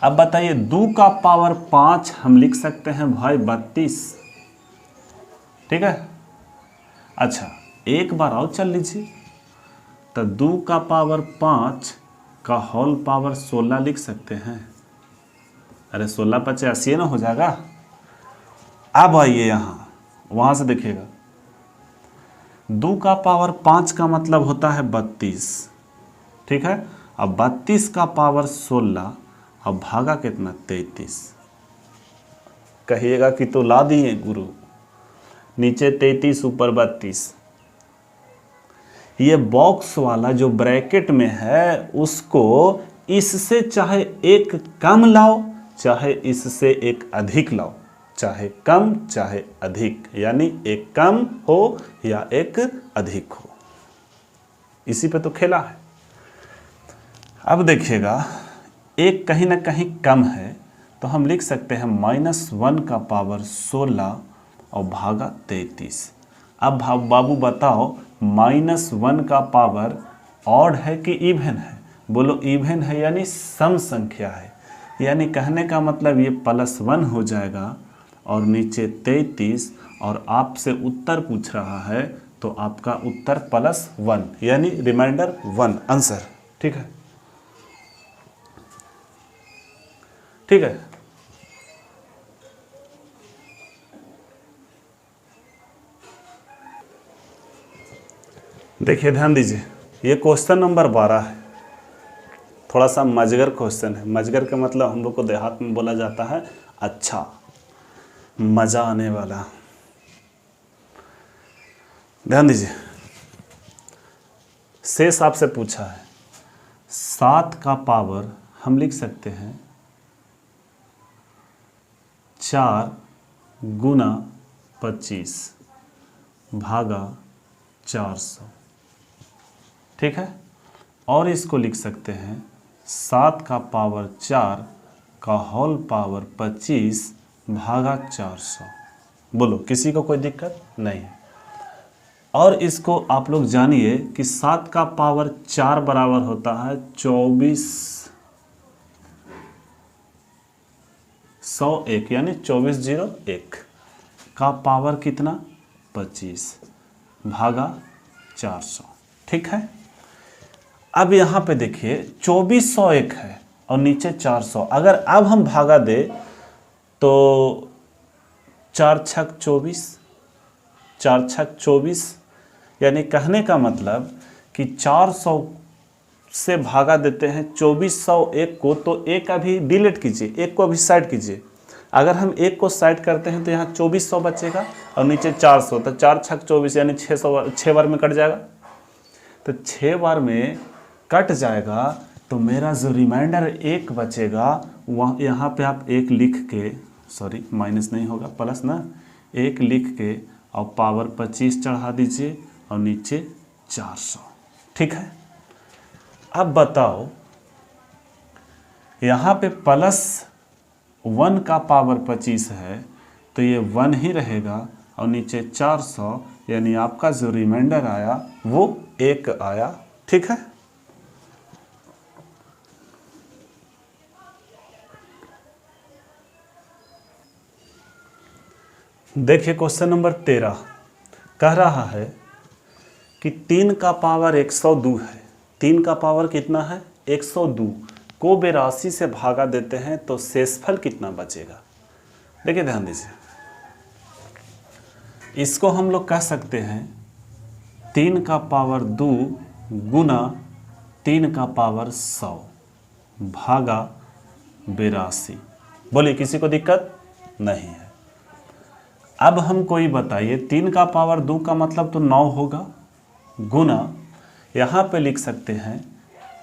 अब बताइए 2 का पावर 5 हम लिख सकते हैं भाई 32। ठीक है, अच्छा एक बार और चल लीजिए, तो 2 का पावर 5 का होल पावर 16 लिख सकते हैं। अरे 16 × 5 = 80 ना हो जाएगा। अब आइए यहाँ, वहाँ से देखिएगा 2 का पावर 5 का मतलब होता है 32। ठीक है, अब 32 का पावर 16 अब भागा कितना 33। कहिएगा कि तो ला दिए गुरु, नीचे 33 ऊपर 32। ये बॉक्स वाला जो ब्रैकेट में है उसको इससे चाहे एक कम लाओ चाहे इससे एक अधिक लाओ, चाहे कम चाहे अधिक, यानी एक कम हो या एक अधिक हो, इसी पे तो खेला है। अब देखिएगा एक कहीं ना कहीं कम है, तो हम लिख सकते हैं -1 का पावर 16 और भागा 33। अब बाबू बताओ -1 का पावर ऑड है कि इवन है? बोलो इवन है, यानी सम संख्या है, यानी कहने का मतलब ये +1 हो जाएगा और नीचे 33, और आपसे उत्तर पूछ रहा है तो आपका उत्तर +1 यानी रिमाइंडर 1 आंसर। ठीक है, ठीक है। देखिए ध्यान दीजिए, ये क्वेश्चन नंबर 12 है। थोड़ा सा मजगर क्वेश्चन है। मजगर का मतलब हम लोग को देहात में बोला जाता है अच्छा, मजा आने वाला। ध्यान दीजिए, शेष आपसे पूछा है 7 का पावर हम लिख सकते हैं 4 गुना 25 भागा 400। ठीक है, और इसको लिख सकते हैं 7 का पावर 4 का होल पावर 25 भागा 400। बोलो किसी को कोई दिक्कत नहीं है। और इसको आप लोग जानिए कि 7 का पावर 4 बराबर होता है 2401, यानी 2401 का पावर कितना 25 भागा 400। ठीक है, अब यहाँ पे देखिए 2401 है और नीचे 400। अगर अब हम भागा दे तो 4 छक 24, 4 छक 24, यानी कहने का मतलब कि 400 से भागा देते हैं 2401 को, तो एक अभी डिलीट कीजिए, एक को अभी साइड कीजिए। अगर हम एक को साइड करते हैं तो यहाँ 2400 बचेगा और नीचे 400, तो 4 छक 24 यानी 6 बार में कट जाएगा। तो 6 बार में कट जाएगा तो मेरा जो रिमाइंडर 1 बचेगा वहाँ, यहाँ पे आप 1 लिख के, सॉरी माइनस नहीं होगा प्लस ना, 1 लिख के और पावर 25 चढ़ा दीजिए और नीचे 400। ठीक है, अब बताओ यहाँ पे +1 का पावर 25 है तो ये 1 ही रहेगा और नीचे 400, यानी आपका जो रिमाइंडर आया वो 1 आया। ठीक है, देखिए क्वेश्चन नंबर 13 कह रहा है कि 3 का पावर 102 है। 3 का पावर कितना है 102 को 82 से भागा देते हैं तो शेषफल कितना बचेगा। देखिए ध्यान दीजिए, इसको हम लोग कह सकते हैं 3 का पावर 2 गुना 3 का पावर 100 भागा 82। बोलिए किसी को दिक्कत नहीं है। अब हमको ये बताइए 3 का पावर 2 का मतलब तो 9 होगा, गुना यहाँ पे लिख सकते हैं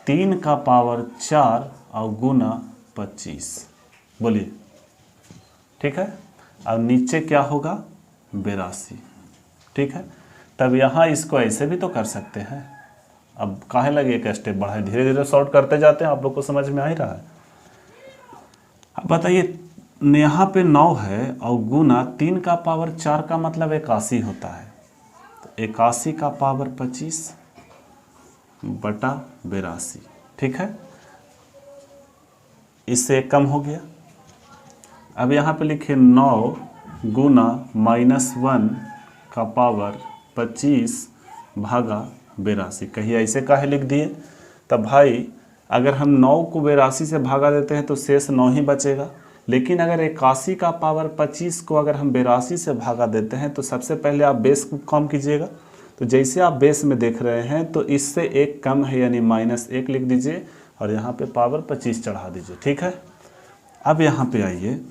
3 का पावर 4 और गुना 25। बोलिए ठीक है, और नीचे क्या होगा 82, ठीक है। तब यहाँ इसको ऐसे भी तो कर सकते हैं। अब काहे लगे एक स्टेप बढ़ाए, धीरे धीरे सॉर्ट करते जाते हैं, आप लोग को समझ में आ ही रहा है। अब बताइए यहाँ पे 9 है और गुना 3 का पावर 4 का मतलब 81 होता है, तो 81 का पावर 25 बटा 82, ठीक है। इससे एक कम हो गया। अब यहाँ पे लिखे 9 गुना -1 का पावर 25 भागा 82। कहीं ऐसे काहे लिख दिए? तब भाई अगर हम 9 को 82 से भागा देते हैं तो शेष 9 ही बचेगा, लेकिन अगर 81 का पावर 25 को अगर हम 82 से भागा देते हैं तो सबसे पहले आप बेस को कम कीजिएगा। तो जैसे आप बेस में देख रहे हैं तो इससे एक कम है, यानी -1 लिख दीजिए और यहाँ पे पावर 25 चढ़ा दीजिए, ठीक है। अब यहाँ पे आइए,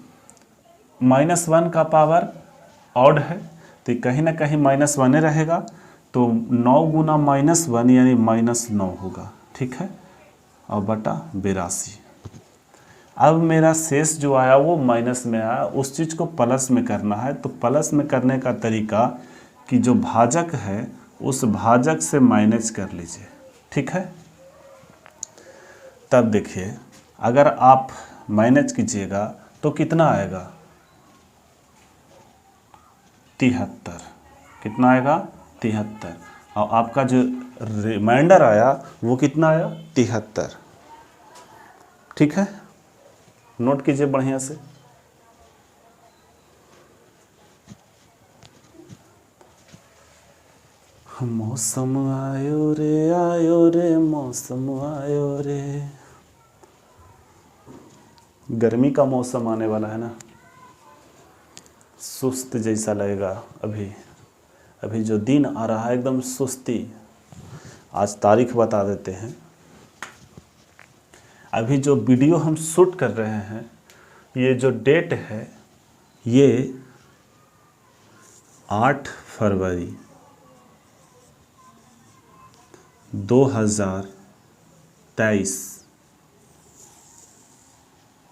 -1 का पावर ऑड है तो कहीं ना कहीं -1 रहेगा, तो 9 गुना -1 यानी -9 होगा, ठीक है, और बटा 82। अब मेरा शेष जो आया वो माइनस में आया, उस चीज़ को प्लस में करना है। तो प्लस में करने का तरीका कि जो भाजक है उस भाजक से माइनस कर लीजिए, ठीक है। तब देखिए अगर आप माइनस कीजिएगा तो कितना आएगा 73, कितना आएगा 73, और आपका जो रिमाइंडर आया वो कितना आया 73, ठीक है। नोट कीजिए बढ़िया से। मौसम आयो रे मौसम आयो रे। गर्मी का मौसम आने वाला है ना, सुस्त जैसा लगेगा। अभी जो दिन आ रहा है एकदम सुस्ती। आज तारीख बता देते हैं। अभी जो वीडियो हम शूट कर रहे हैं, ये जो डेट है ये 8 फरवरी 2023,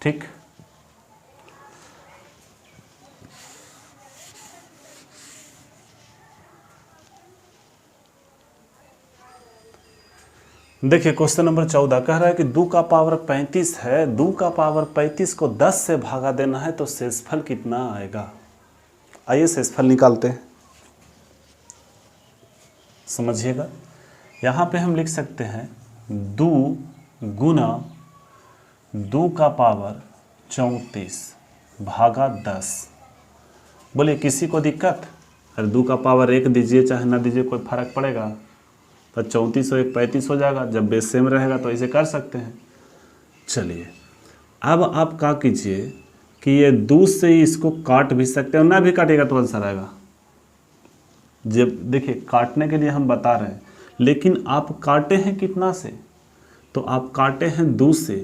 ठीक। देखिए क्वेश्चन नंबर 14 कह रहा है कि 2 का पावर 35 है, 2 का पावर 35 को 10 से भागा देना है तो शेषफल कितना आएगा। आइए शेषफल निकालते हैं, समझिएगा। यहाँ पे हम लिख सकते हैं 2 गुना 2 का पावर 34 भागा 10। बोलिए किसी को दिक्कत? अरे 2 का पावर 1 दीजिए चाहे ना दीजिए कोई फर्क पड़ेगा, तो 34 और 1 35 हो जाएगा। जब बेस सेम रहेगा तो ऐसे कर सकते हैं। चलिए अब आप क्या कीजिए कि ये 2 से इसको काट भी सकते हैं, ना भी काटेगा तो आंसर आएगा। जब देखिए काटने के लिए हम बता रहे हैं, लेकिन आप काटे हैं कितना से, तो आप काटे हैं 2 से।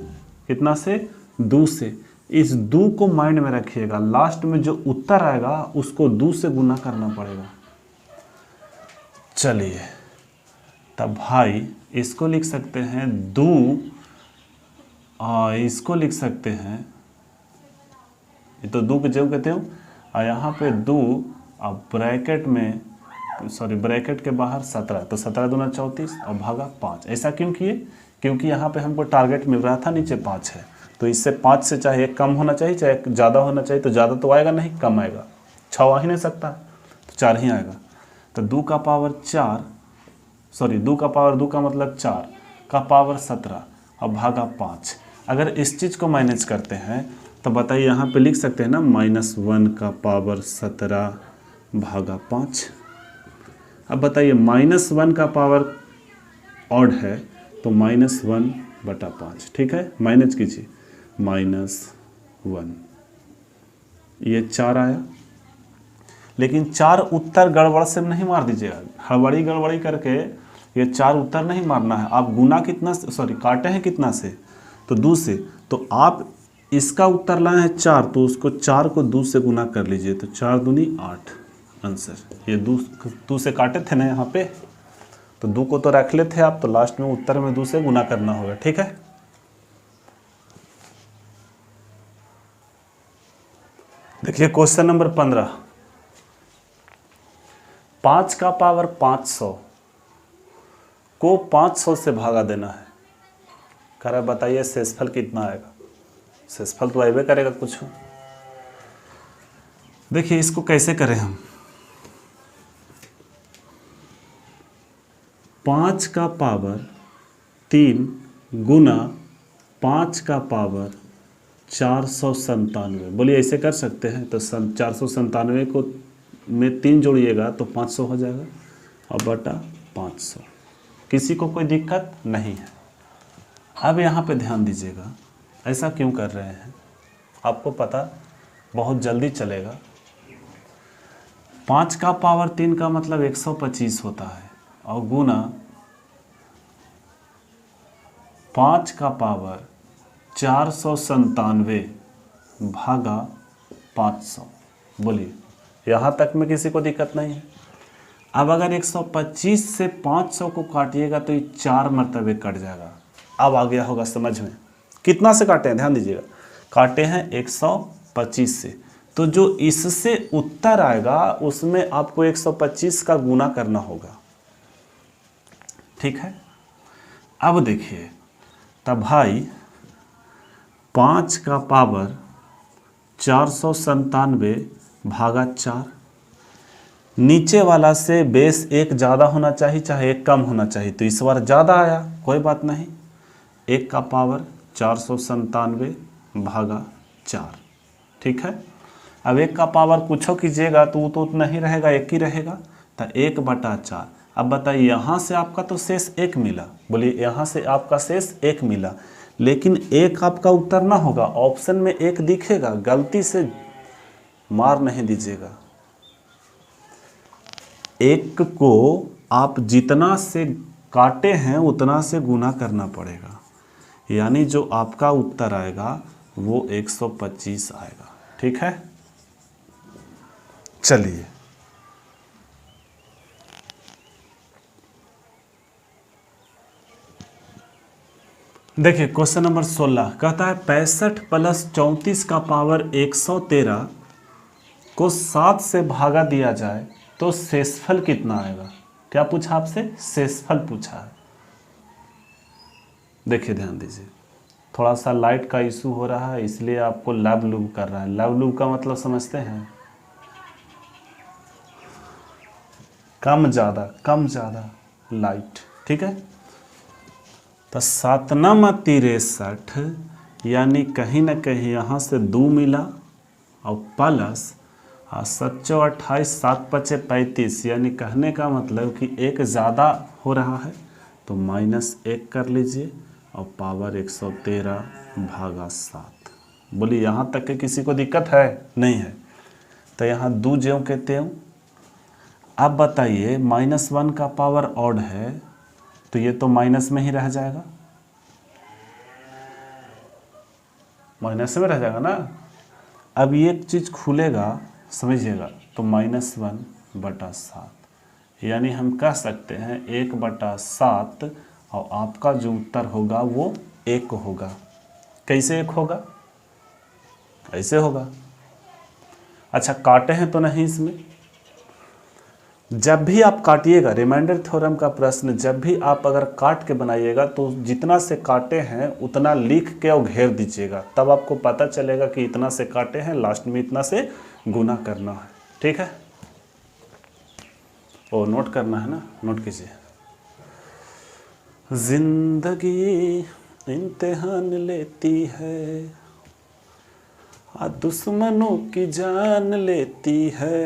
कितना से? 2 से। इस 2 को माइंड में रखिएगा, लास्ट में जो उत्तर आएगा उसको 2 से गुना करना पड़ेगा। चलिए तब भाई इसको लिख सकते हैं 2, इसको लिख सकते हैं, ये तो 2 के जगह कहते हो, और यहाँ पे 2 अब ब्रैकेट में, सॉरी ब्रैकेट के बाहर 17, तो 17 दूना 34 और भागा 5। ऐसा क्यों किए? क्योंकि यहाँ पे हमको टारगेट मिल रहा था, नीचे 5 है, तो इससे 5 से चाहे 1 कम होना चाहिए चाहे ज़्यादा होना चाहिए, तो ज़्यादा तो आएगा नहीं, कम आएगा। 6 आ ही नहीं सकता, तो 4 ही आएगा। तो 2 का पावर 4, सॉरी 2 का पावर 2 का मतलब 4 का पावर 17 और भागा 5। अगर इस चीज़ को माइनस करते हैं तो बताइए यहाँ पे लिख सकते हैं ना -1 का पावर 17 भागा 5। अब बताइए -1 का पावर ऑड है तो -1 बटा 5, ठीक है। माइनस कीजिए, -1, ये 4 आया। लेकिन 4 उत्तर गड़बड़ से नहीं मार दीजिएगा, हड़बड़ी गड़बड़ी करके ये 4 उत्तर नहीं मारना है। आप गुना कितना, सॉरी काटे हैं कितना से, तो 2 से, तो आप इसका उत्तर लाए हैं 4, तो उसको 4 को 2 से गुना कर लीजिए, तो 4 दूनी 8 आंसर। ये 2 से काटे थे ना यहाँ पे, तो 2 को तो रख ले थे आप, तो लास्ट में उत्तर में 2 से गुना करना होगा, ठीक है। देखिए क्वेश्चन नंबर 15, 5 का पावर 500 को 500 से भागा देना है। कह रहा है बताइए शेषफल कितना आएगा। शेषफल तो आएगा करेगा कुछ। देखिए इसको कैसे करें हम। 5 का पावर 3 गुना 5 का पावर 497। बोलिए ऐसे कर सकते हैं तो 497 को में 3 जोड़िएगा तो 500 हो जाएगा और बटा 500। किसी को कोई दिक्कत नहीं है। अब यहाँ पे ध्यान दीजिएगा, ऐसा क्यों कर रहे हैं आपको पता बहुत जल्दी चलेगा। 5 का पावर 3 का मतलब 125 होता है और गुना 5 का पावर 497 भागा 500। बोलिए यहाँ तक में किसी को दिक्कत नहीं है। अब अगर 125 से 500 को काटिएगा तो ये 4 मरतबे कट जाएगा। अब आ गया होगा समझ में। कितना से काटे हैं ध्यान दीजिएगा, काटे हैं 125 से, तो जो इससे उत्तर आएगा उसमें आपको 125 का गुना करना होगा। ठीक है। अब देखिए तब भाई 5 का पावर 497 भागा 4, नीचे वाला से बेस 1 ज़्यादा होना चाहिए चाहे 1 कम होना चाहिए, तो इस बार ज़्यादा आया, कोई बात नहीं। 1 का पावर 497 भागा 4। ठीक है। अब 1 का पावर कुछ कीजिएगा तो वो नहीं रहेगा, 1 ही रहेगा, तो 1/4। अब बताइए यहाँ से आपका तो शेष 1 मिला। बोलिए यहाँ से आपका शेष 1 मिला, लेकिन 1 आपका उत्तर ना होगा, ऑप्शन में 1 दिखेगा, गलती से मार नहीं दीजिएगा। 1 को आप जितना से काटे हैं उतना से गुना करना पड़ेगा, यानी जो आपका उत्तर आएगा वो 125 आएगा। ठीक है। चलिए देखिए क्वेश्चन नंबर 16 कहता है 65 प्लस 34 का पावर 113 को 7 से भागा दिया जाए तो शेषफल कितना आएगा। क्या पूछा आपसे, शेषफल पूछा है। देखिए ध्यान दीजिए, थोड़ा सा लाइट का इशू हो रहा है इसलिए आपको लब लूब कर रहा है। लब लूब का मतलब समझते हैं, कम ज़्यादा लाइट। ठीक है। तो 7 63 यानी कहीं ना कहीं यहाँ से 2 मिला और प्लस 7 28 7 5 35, यानी कहने का मतलब कि 1 ज़्यादा हो रहा है तो -1 कर लीजिए और पावर 113 भागा 7। बोलिए यहाँ तक के किसी को दिक्कत है नहीं है। तो यहाँ 2 ज्यों के त्यों। अब बताइए -1 का पावर ऑड है तो ये तो माइनस में ही रह जाएगा, माइनस में रह जाएगा ना। अब ये चीज़ खुलेगा समझिएगा, तो -1/7, यानी हम कह सकते हैं 1/7 और आपका जो उत्तर होगा वो 1 होगा। कैसे 1 होगा, ऐसे होगा। अच्छा काटे हैं तो नहीं इसमें, जब भी आप काटिएगा, रिमाइंडर थ्योरम का प्रश्न जब भी आप अगर काट के बनाइएगा तो जितना से काटे हैं उतना लिख के और घेर दीजिएगा, तब आपको पता चलेगा कि इतना से काटे हैं, लास्ट में इतना से गुना करना है। ठीक है। ओ नोट करना है ना, नोट कीजिए। जिंदगी इम्तिहान लेती है, दुश्मनों की जान लेती है,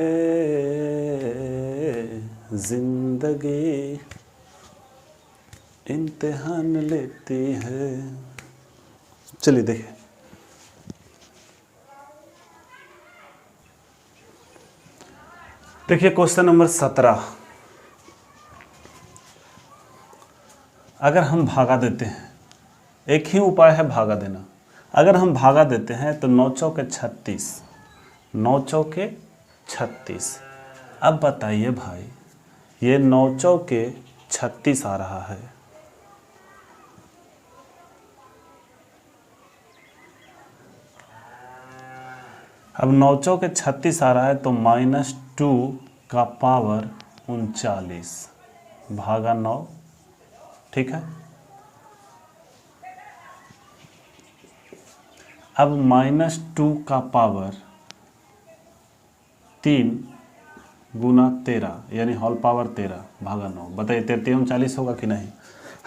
जिंदगी इम्तिहान लेती है। चलिए देखिए क्वेश्चन नंबर 17। अगर हम भागा देते हैं, एक ही उपाय है भागा देना। अगर हम भागा देते हैं तो 9 चौके 36, 9 चौके 36। अब बताइए भाई ये 9 चौके 36 आ रहा है, अब 9 चौके 36 आ रहा है, तो -2 का पावर 39 भागा 9, ठीक है। अब -2 का पावर 3 गुना 13 यानी होल पावर 13 भागा 9, बताइए 33 39 होगा कि नहीं।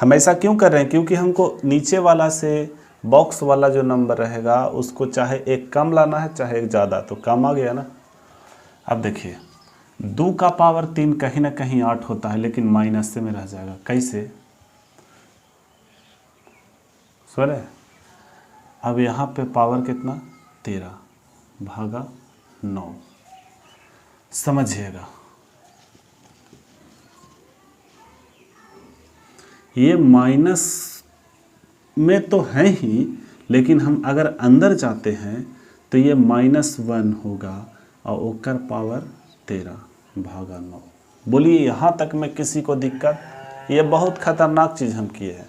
हम ऐसा क्यों कर रहे हैं, क्योंकि हमको नीचे वाला से बॉक्स वाला जो नंबर रहेगा उसको चाहे एक कम लाना है चाहे एक ज़्यादा, तो कम आ गया ना। अब देखिए 2 का पावर 3 कहीं ना कहीं 8 होता है, लेकिन माइनस से में रह जाएगा, कैसे सुने। अब यहाँ पे पावर कितना 13 भागा 9, समझिएगा ये माइनस में तो है ही, लेकिन हम अगर अंदर जाते हैं तो ये -1 होगा और ओकर पावर 13 भागा 9। बोलिए यहाँ तक में किसी को दिक्कत। ये बहुत खतरनाक चीज़ हम किए हैं।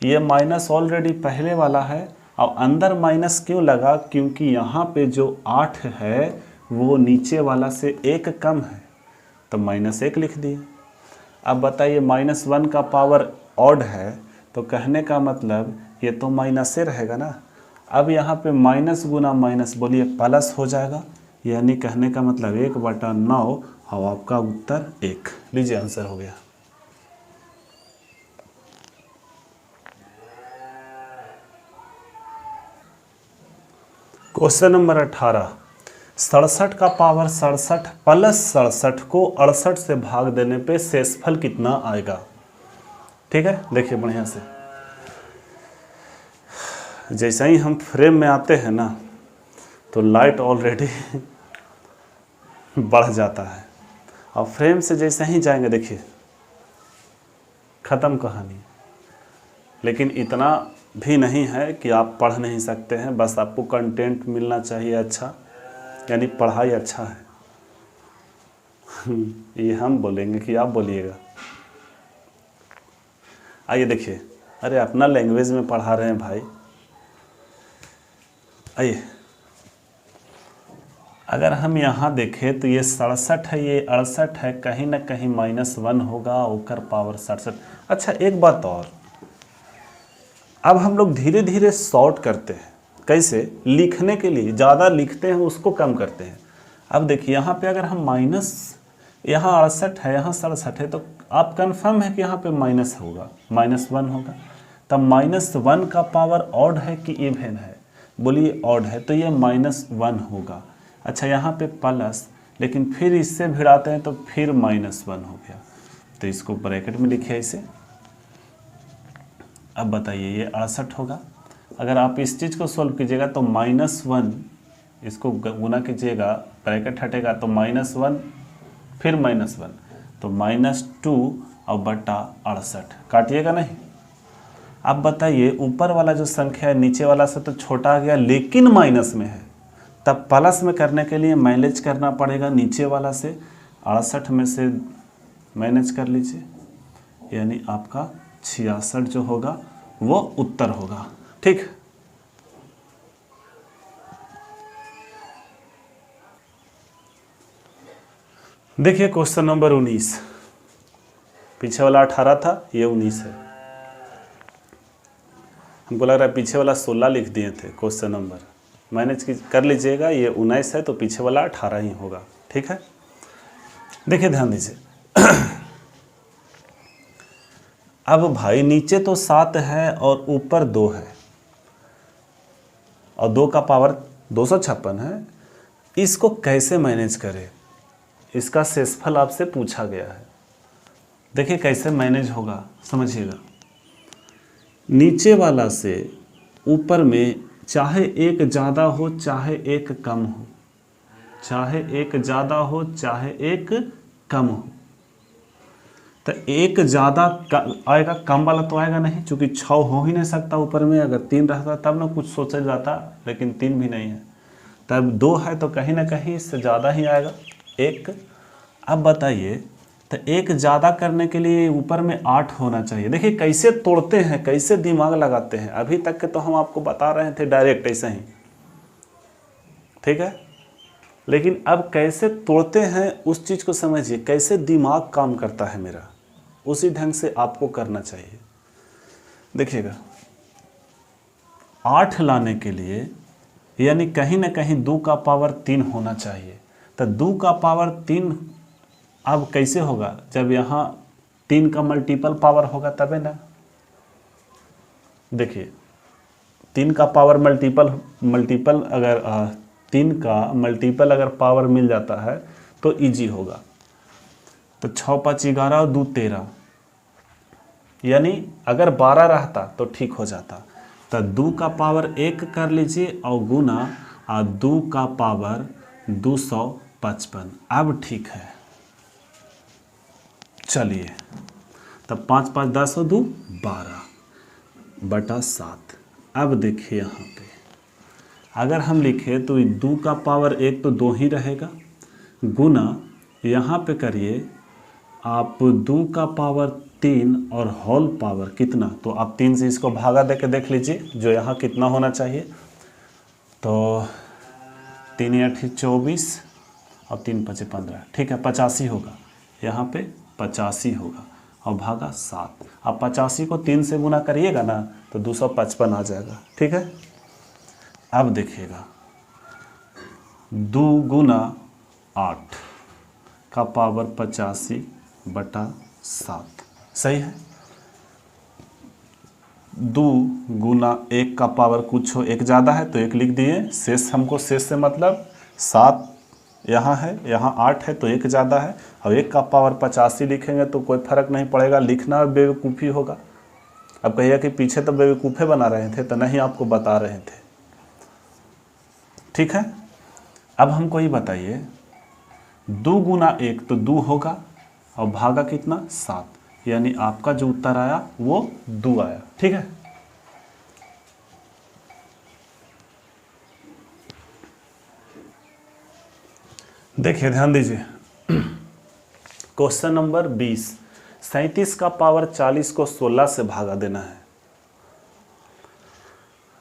ये माइनस ऑलरेडी पहले वाला है और अंदर माइनस क्यों लगा, क्योंकि यहाँ पे जो 8 है वो नीचे वाला से 1 कम है, तो -1 लिख दिए। अब बताइए -1 का पावर ऑड है, तो कहने का मतलब ये तो माइनस से रहेगा ना। अब यहाँ पे माइनस गुना माइनस बोलिए प्लस हो जाएगा, यानी कहने का मतलब 1/9 और आपका उत्तर 1। लीजिए आंसर हो गया। क्वेश्चन नंबर 18, 67 का पावर 67 प्लस 67 को 68 से भाग देने पे शेषफल कितना आएगा। ठीक है, देखिए बढ़िया से, जैसे ही हम फ्रेम में आते हैं ना तो लाइट ऑलरेडी बढ़ जाता है, और फ्रेम से जैसे ही जाएंगे देखिए ख़त्म कहानी। लेकिन इतना भी नहीं है कि आप पढ़ नहीं सकते हैं, बस आपको कंटेंट मिलना चाहिए अच्छा, यानी पढ़ाई अच्छा है। ये हम बोलेंगे कि आप बोलिएगा। आइए देखिए, अरे अपना लैंग्वेज में पढ़ा रहे हैं भाई। आइए, अगर हम यहाँ देखें तो ये 67 है, ये 68 है, कहीं ना कहीं -1 होगा, ओकर पावर 67। अच्छा एक बात और, अब हम लोग धीरे धीरे शॉर्ट करते हैं। कैसे, लिखने के लिए ज़्यादा लिखते हैं उसको कम करते हैं। अब देखिए यहाँ पे अगर हम माइनस, यहाँ 68 है यहाँ 67 है, तो आप कंफर्म है कि यहाँ पे माइनस होगा, -1 होगा। तब -1 का पावर ऑड है कि इवन है, बोलिए ऑड है, तो ये -1 होगा। अच्छा यहाँ पे प्लस, लेकिन फिर इससे भिड़ाते हैं तो फिर -1 हो गया, तो इसको ब्रैकेट में लिखिए इसे। अब बताइए ये 68 होगा। अगर आप इस चीज़ को सॉल्व कीजिएगा तो -1, इसको गुना कीजिएगा, ब्रैकेट हटेगा तो -1 फिर -1, तो -2 और बटा 68, काटिएगा नहीं। अब बताइए ऊपर वाला जो संख्या है नीचे वाला से तो छोटा आ गया, लेकिन माइनस में है, तब प्लस में करने के लिए मैनेज करना पड़ेगा नीचे वाला से, 68 में से मैनेज कर लीजिए, यानी आपका 66 जो होगा वो उत्तर होगा। ठीक, देखिए क्वेश्चन नंबर 19, पीछे वाला 18 था, ये 19 है। हमको लग रहा है पीछे वाला 16 लिख दिए थे क्वेश्चन नंबर, मैनेज कर लीजिएगा। ये 19 है तो पीछे वाला 18 ही होगा। ठीक है, देखिए ध्यान दीजिए। अब भाई नीचे तो 7 है और ऊपर 2 है, और 2 का पावर 256 है। इसको कैसे मैनेज करें, इसका शेषफल आपसे पूछा गया है। देखिए कैसे मैनेज होगा, समझिएगा। नीचे वाला से ऊपर में चाहे एक ज़्यादा हो चाहे एक कम हो, चाहे एक ज़्यादा हो चाहे एक कम हो, तो एक ज़्यादा आएगा, कम वाला तो आएगा नहीं, क्योंकि 6 हो ही नहीं सकता ऊपर में। अगर 3 रहता तब ना कुछ सोचा जाता, लेकिन 3 भी नहीं है, तब 2 है तो कहीं ना कहीं इससे ज़्यादा ही आएगा 1। अब बताइए, तो एक ज़्यादा करने के लिए ऊपर में 8 होना चाहिए। देखिए कैसे तोड़ते हैं, कैसे दिमाग लगाते हैं। अभी तक के तो हम आपको बता रहे थे डायरेक्ट ऐसे ही, ठीक है। लेकिन अब कैसे तोड़ते हैं उस चीज़ को समझिए, कैसे दिमाग काम करता है मेरा, उसी ढंग से आपको करना चाहिए। देखिएगा 8 लाने के लिए यानी कहीं ना कहीं 2 का पावर 3 होना चाहिए। तो 2 का पावर 3 अब कैसे होगा, जब यहाँ 3 का मल्टीपल पावर होगा तबे ना। देखिए 3 का पावर मल्टीपल अगर 3 का मल्टीपल अगर पावर मिल जाता है तो इजी होगा। तो 6 5 11 और 2 13, यानी अगर 12 रहता तो ठीक हो जाता। तो 2 का पावर 1 कर लीजिए और गुना 2 का पावर 255, अब ठीक है। चलिए तब 5 5 10 और 2 12/7। अब देखिए यहाँ पे अगर हम लिखे तो 2 का पावर 1 तो 2 ही रहेगा, गुना यहाँ पे करिए आप 2 का पावर 3 और होल पावर कितना, तो आप 3 से इसको भागा दे के देख लीजिए जो यहाँ कितना होना चाहिए। तो 3 8 24 और 3 5 15, ठीक है 85 होगा, यहाँ पे 85 होगा और भागा 7। अब 85 को 3 से गुना करिएगा ना तो 255 आ जाएगा, ठीक है। अब देखिएगा 2 गुना 8 का पावर 85/7, सही है। 2 गुना 1 का पावर कुछ हो 1 ज़्यादा है तो 1 लिख दिए, शेष हमको शेष से मतलब 7 यहाँ है, यहाँ 8 है तो 1 ज़्यादा है, और 1 का पावर 85 लिखेंगे तो कोई फर्क नहीं पड़ेगा, लिखना बेवकूफ़ी होगा। अब कहिए कि पीछे तो बेवकूफ़े बना रहे थे, तो नहीं आपको बता रहे थे, ठीक है। अब हमको ये बताइए 2 गुना 1 तो 2 होगा और भागा कितना 7, यानी आपका जो उत्तर आया वो 2 आया, ठीक है। देखिए ध्यान दीजिए क्वेश्चन नंबर 20, 37 का पावर 40 को 16 से भागा देना है।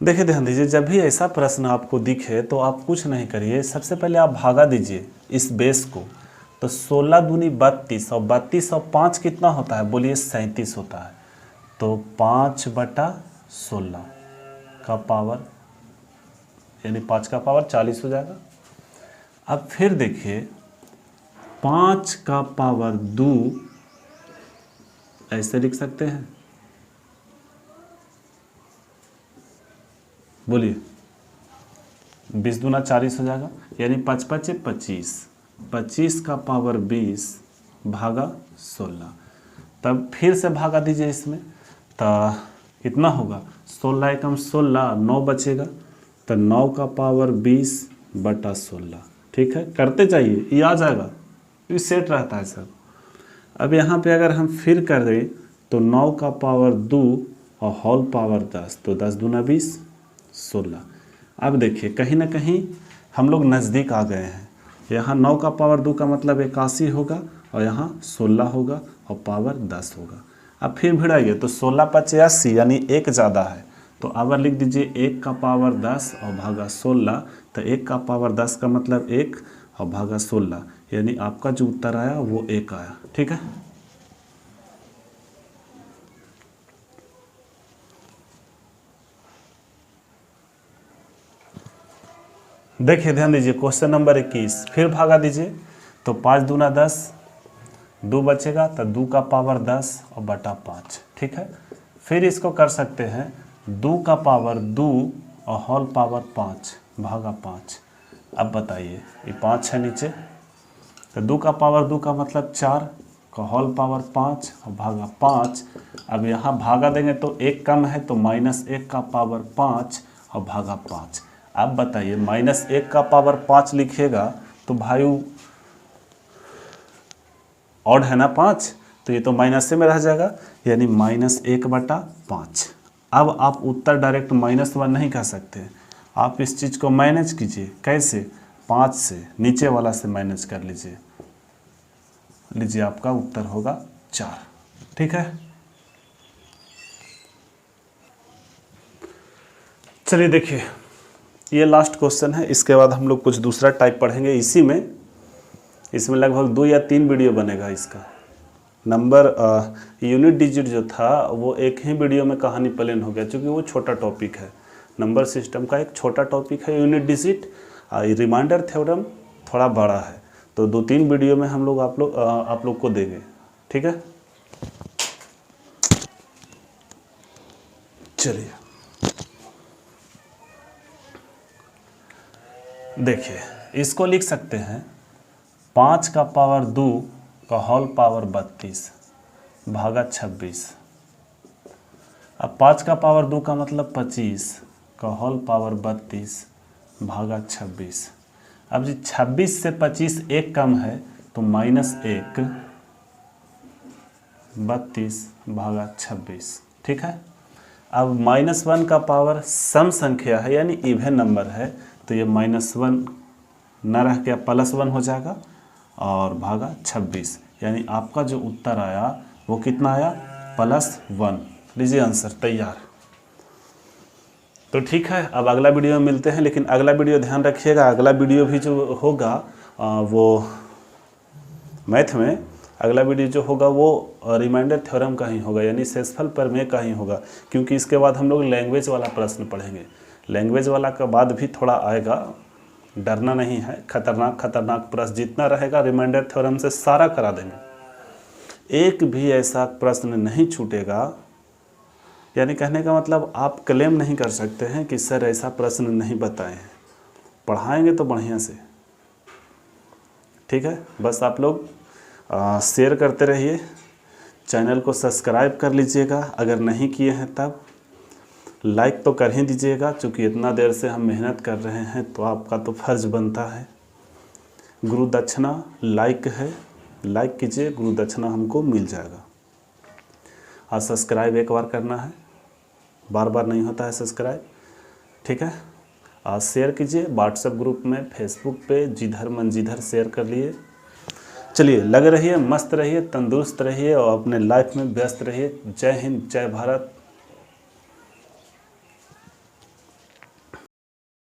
देखिए ध्यान दीजिए, जब भी ऐसा प्रश्न आपको दिखे तो आप कुछ नहीं करिए, सबसे पहले आप भागा दीजिए इस बेस को। तो 16 दूनी 32 और 32 और 5 कितना होता है, बोलिए 37 होता है। तो 5/16 का पावर यानी 5 का पावर 40 हो जाएगा। अब फिर देखिए 5 का पावर 2 ऐसे लिख सकते हैं, बोलिए 20 दूना 40 हो जाएगा, यानी 5 5 25, 25 का पावर 20 भागा 16। तब फिर से भागा दीजिए इसमें, तो कितना होगा 16 एकम 16, 9 बचेगा, तो 9 का पावर 20/16, ठीक है। करते जाइए ये आ जाएगा, ये सेट रहता है सब। अब यहाँ पे अगर हम फिर कर दें तो 9 का पावर 2 और होल पावर 10, तो 10 दूना 20 16। अब देखिए कहीं ना कहीं हम लोग नज़दीक आ गए हैं। यहाँ 9 का पावर 2 का मतलब 81 होगा और यहाँ 16 होगा और पावर 10 होगा। अब फिर भिड़ाइए तो 16 5 80, यानी 1 ज़्यादा है, तो अब लिख दीजिए 1 का पावर 10 और भागा 16। तो 1 का पावर 10 का मतलब 1 और भागा 16, यानी आपका जो उत्तर आया वो 1 आया, ठीक है। देखिए ध्यान दीजिए क्वेश्चन नंबर 21, फिर भागा दीजिए तो 5 दूना 10, 2 बचेगा, तो 2 का पावर 10 और बटा 5, ठीक है। फिर इसको कर सकते हैं 2 का पावर 2 और होल पावर 5 भागा 5। अब बताइए ये 5 है नीचे, तो 2 का पावर 2 का मतलब 4 का होल पावर 5 और भागा 5। अब यहाँ भागा देंगे तो 1 कम है, तो -1 का पावर 5 और भागा 5। अब बताइए -1 का पावर 5 लिखिएगा तो भाई ऑड है ना 5, तो ये तो माइनस में रह जाएगा, यानी -1/5। अब आप उत्तर डायरेक्ट -1 नहीं कह सकते, आप इस चीज़ को मैनेज कीजिए। कैसे, 5 से नीचे वाला से मैनेज कर लीजिए। लीजिए आपका उत्तर होगा 4, ठीक है। चलिए देखिए ये लास्ट क्वेश्चन है, इसके बाद हम लोग कुछ दूसरा टाइप पढ़ेंगे। इसमें लगभग 2 या 3 वीडियो बनेगा इसका। नंबर यूनिट डिजिट जो था वो एक ही वीडियो में कहानी प्लेन हो गया, क्योंकि वो छोटा टॉपिक है। नंबर सिस्टम का एक छोटा टॉपिक है यूनिट डिजिट, रिमाइंडर थ्योरम थोड़ा बड़ा है। तो 2-3 वीडियो में हम लोग आप लोग को देंगे, ठीक है। चलिए देखिए, इसको लिख सकते हैं 5 का पावर 2 का होल पावर 32 भागा 26। अब 5 का पावर 2 का मतलब 25 का होल पावर 32 भागा 26। अब जी 26 से 25 एक कम है तो -1 32 भागा 26, ठीक है। अब -1 का पावर सम संख्या है यानी इवन नंबर है, तो ये -1 न रह के +1 हो जाएगा और भागा 26, यानी आपका जो उत्तर आया वो कितना आया, +1। लीजिए आंसर तैयार। तो ठीक है, अब अगला वीडियो में मिलते हैं, लेकिन अगला वीडियो ध्यान रखिएगा, अगला वीडियो भी जो होगा वो मैथ में अगला वीडियो जो होगा वो रिमाइंडर थ्योरम का ही होगा, यानी शेषफल प्रमेय का ही होगा, क्योंकि इसके बाद हम लोग लैंग्वेज वाला प्रश्न पढ़ेंगे। लैंग्वेज वाला के बाद भी थोड़ा आएगा, डरना नहीं है, खतरनाक प्रश्न जितना रहेगा रिमाइंडर थ्योरम से सारा करा देंगे। एक भी ऐसा प्रश्न नहीं छूटेगा, यानी कहने का मतलब आप क्लेम नहीं कर सकते हैं कि सर ऐसा प्रश्न नहीं बताए हैं। पढ़ाएंगे तो बढ़िया से, ठीक है। बस आप लोग शेयर करते रहिए, चैनल को सब्सक्राइब कर लीजिएगा, अगर नहीं किए हैं तब लाइक तो कर ही दीजिएगा, क्योंकि इतना देर से हम मेहनत कर रहे हैं तो आपका तो फर्ज बनता है। गुरु दक्षिणा लाइक है, लाइक कीजिए, गुरु दक्षिणा हमको मिल जाएगा। और सब्सक्राइब एक बार करना है, बार बार नहीं होता है सब्सक्राइब, ठीक है। और शेयर कीजिए व्हाट्सएप ग्रुप में, फेसबुक पे, जिधर मन जिधर शेयर कर लिए। चलिए, लगे रहिए, मस्त रहिए, तंदुरुस्त रहिए और अपने लाइफ में व्यस्त रहिए। जय हिंद, जय भारत।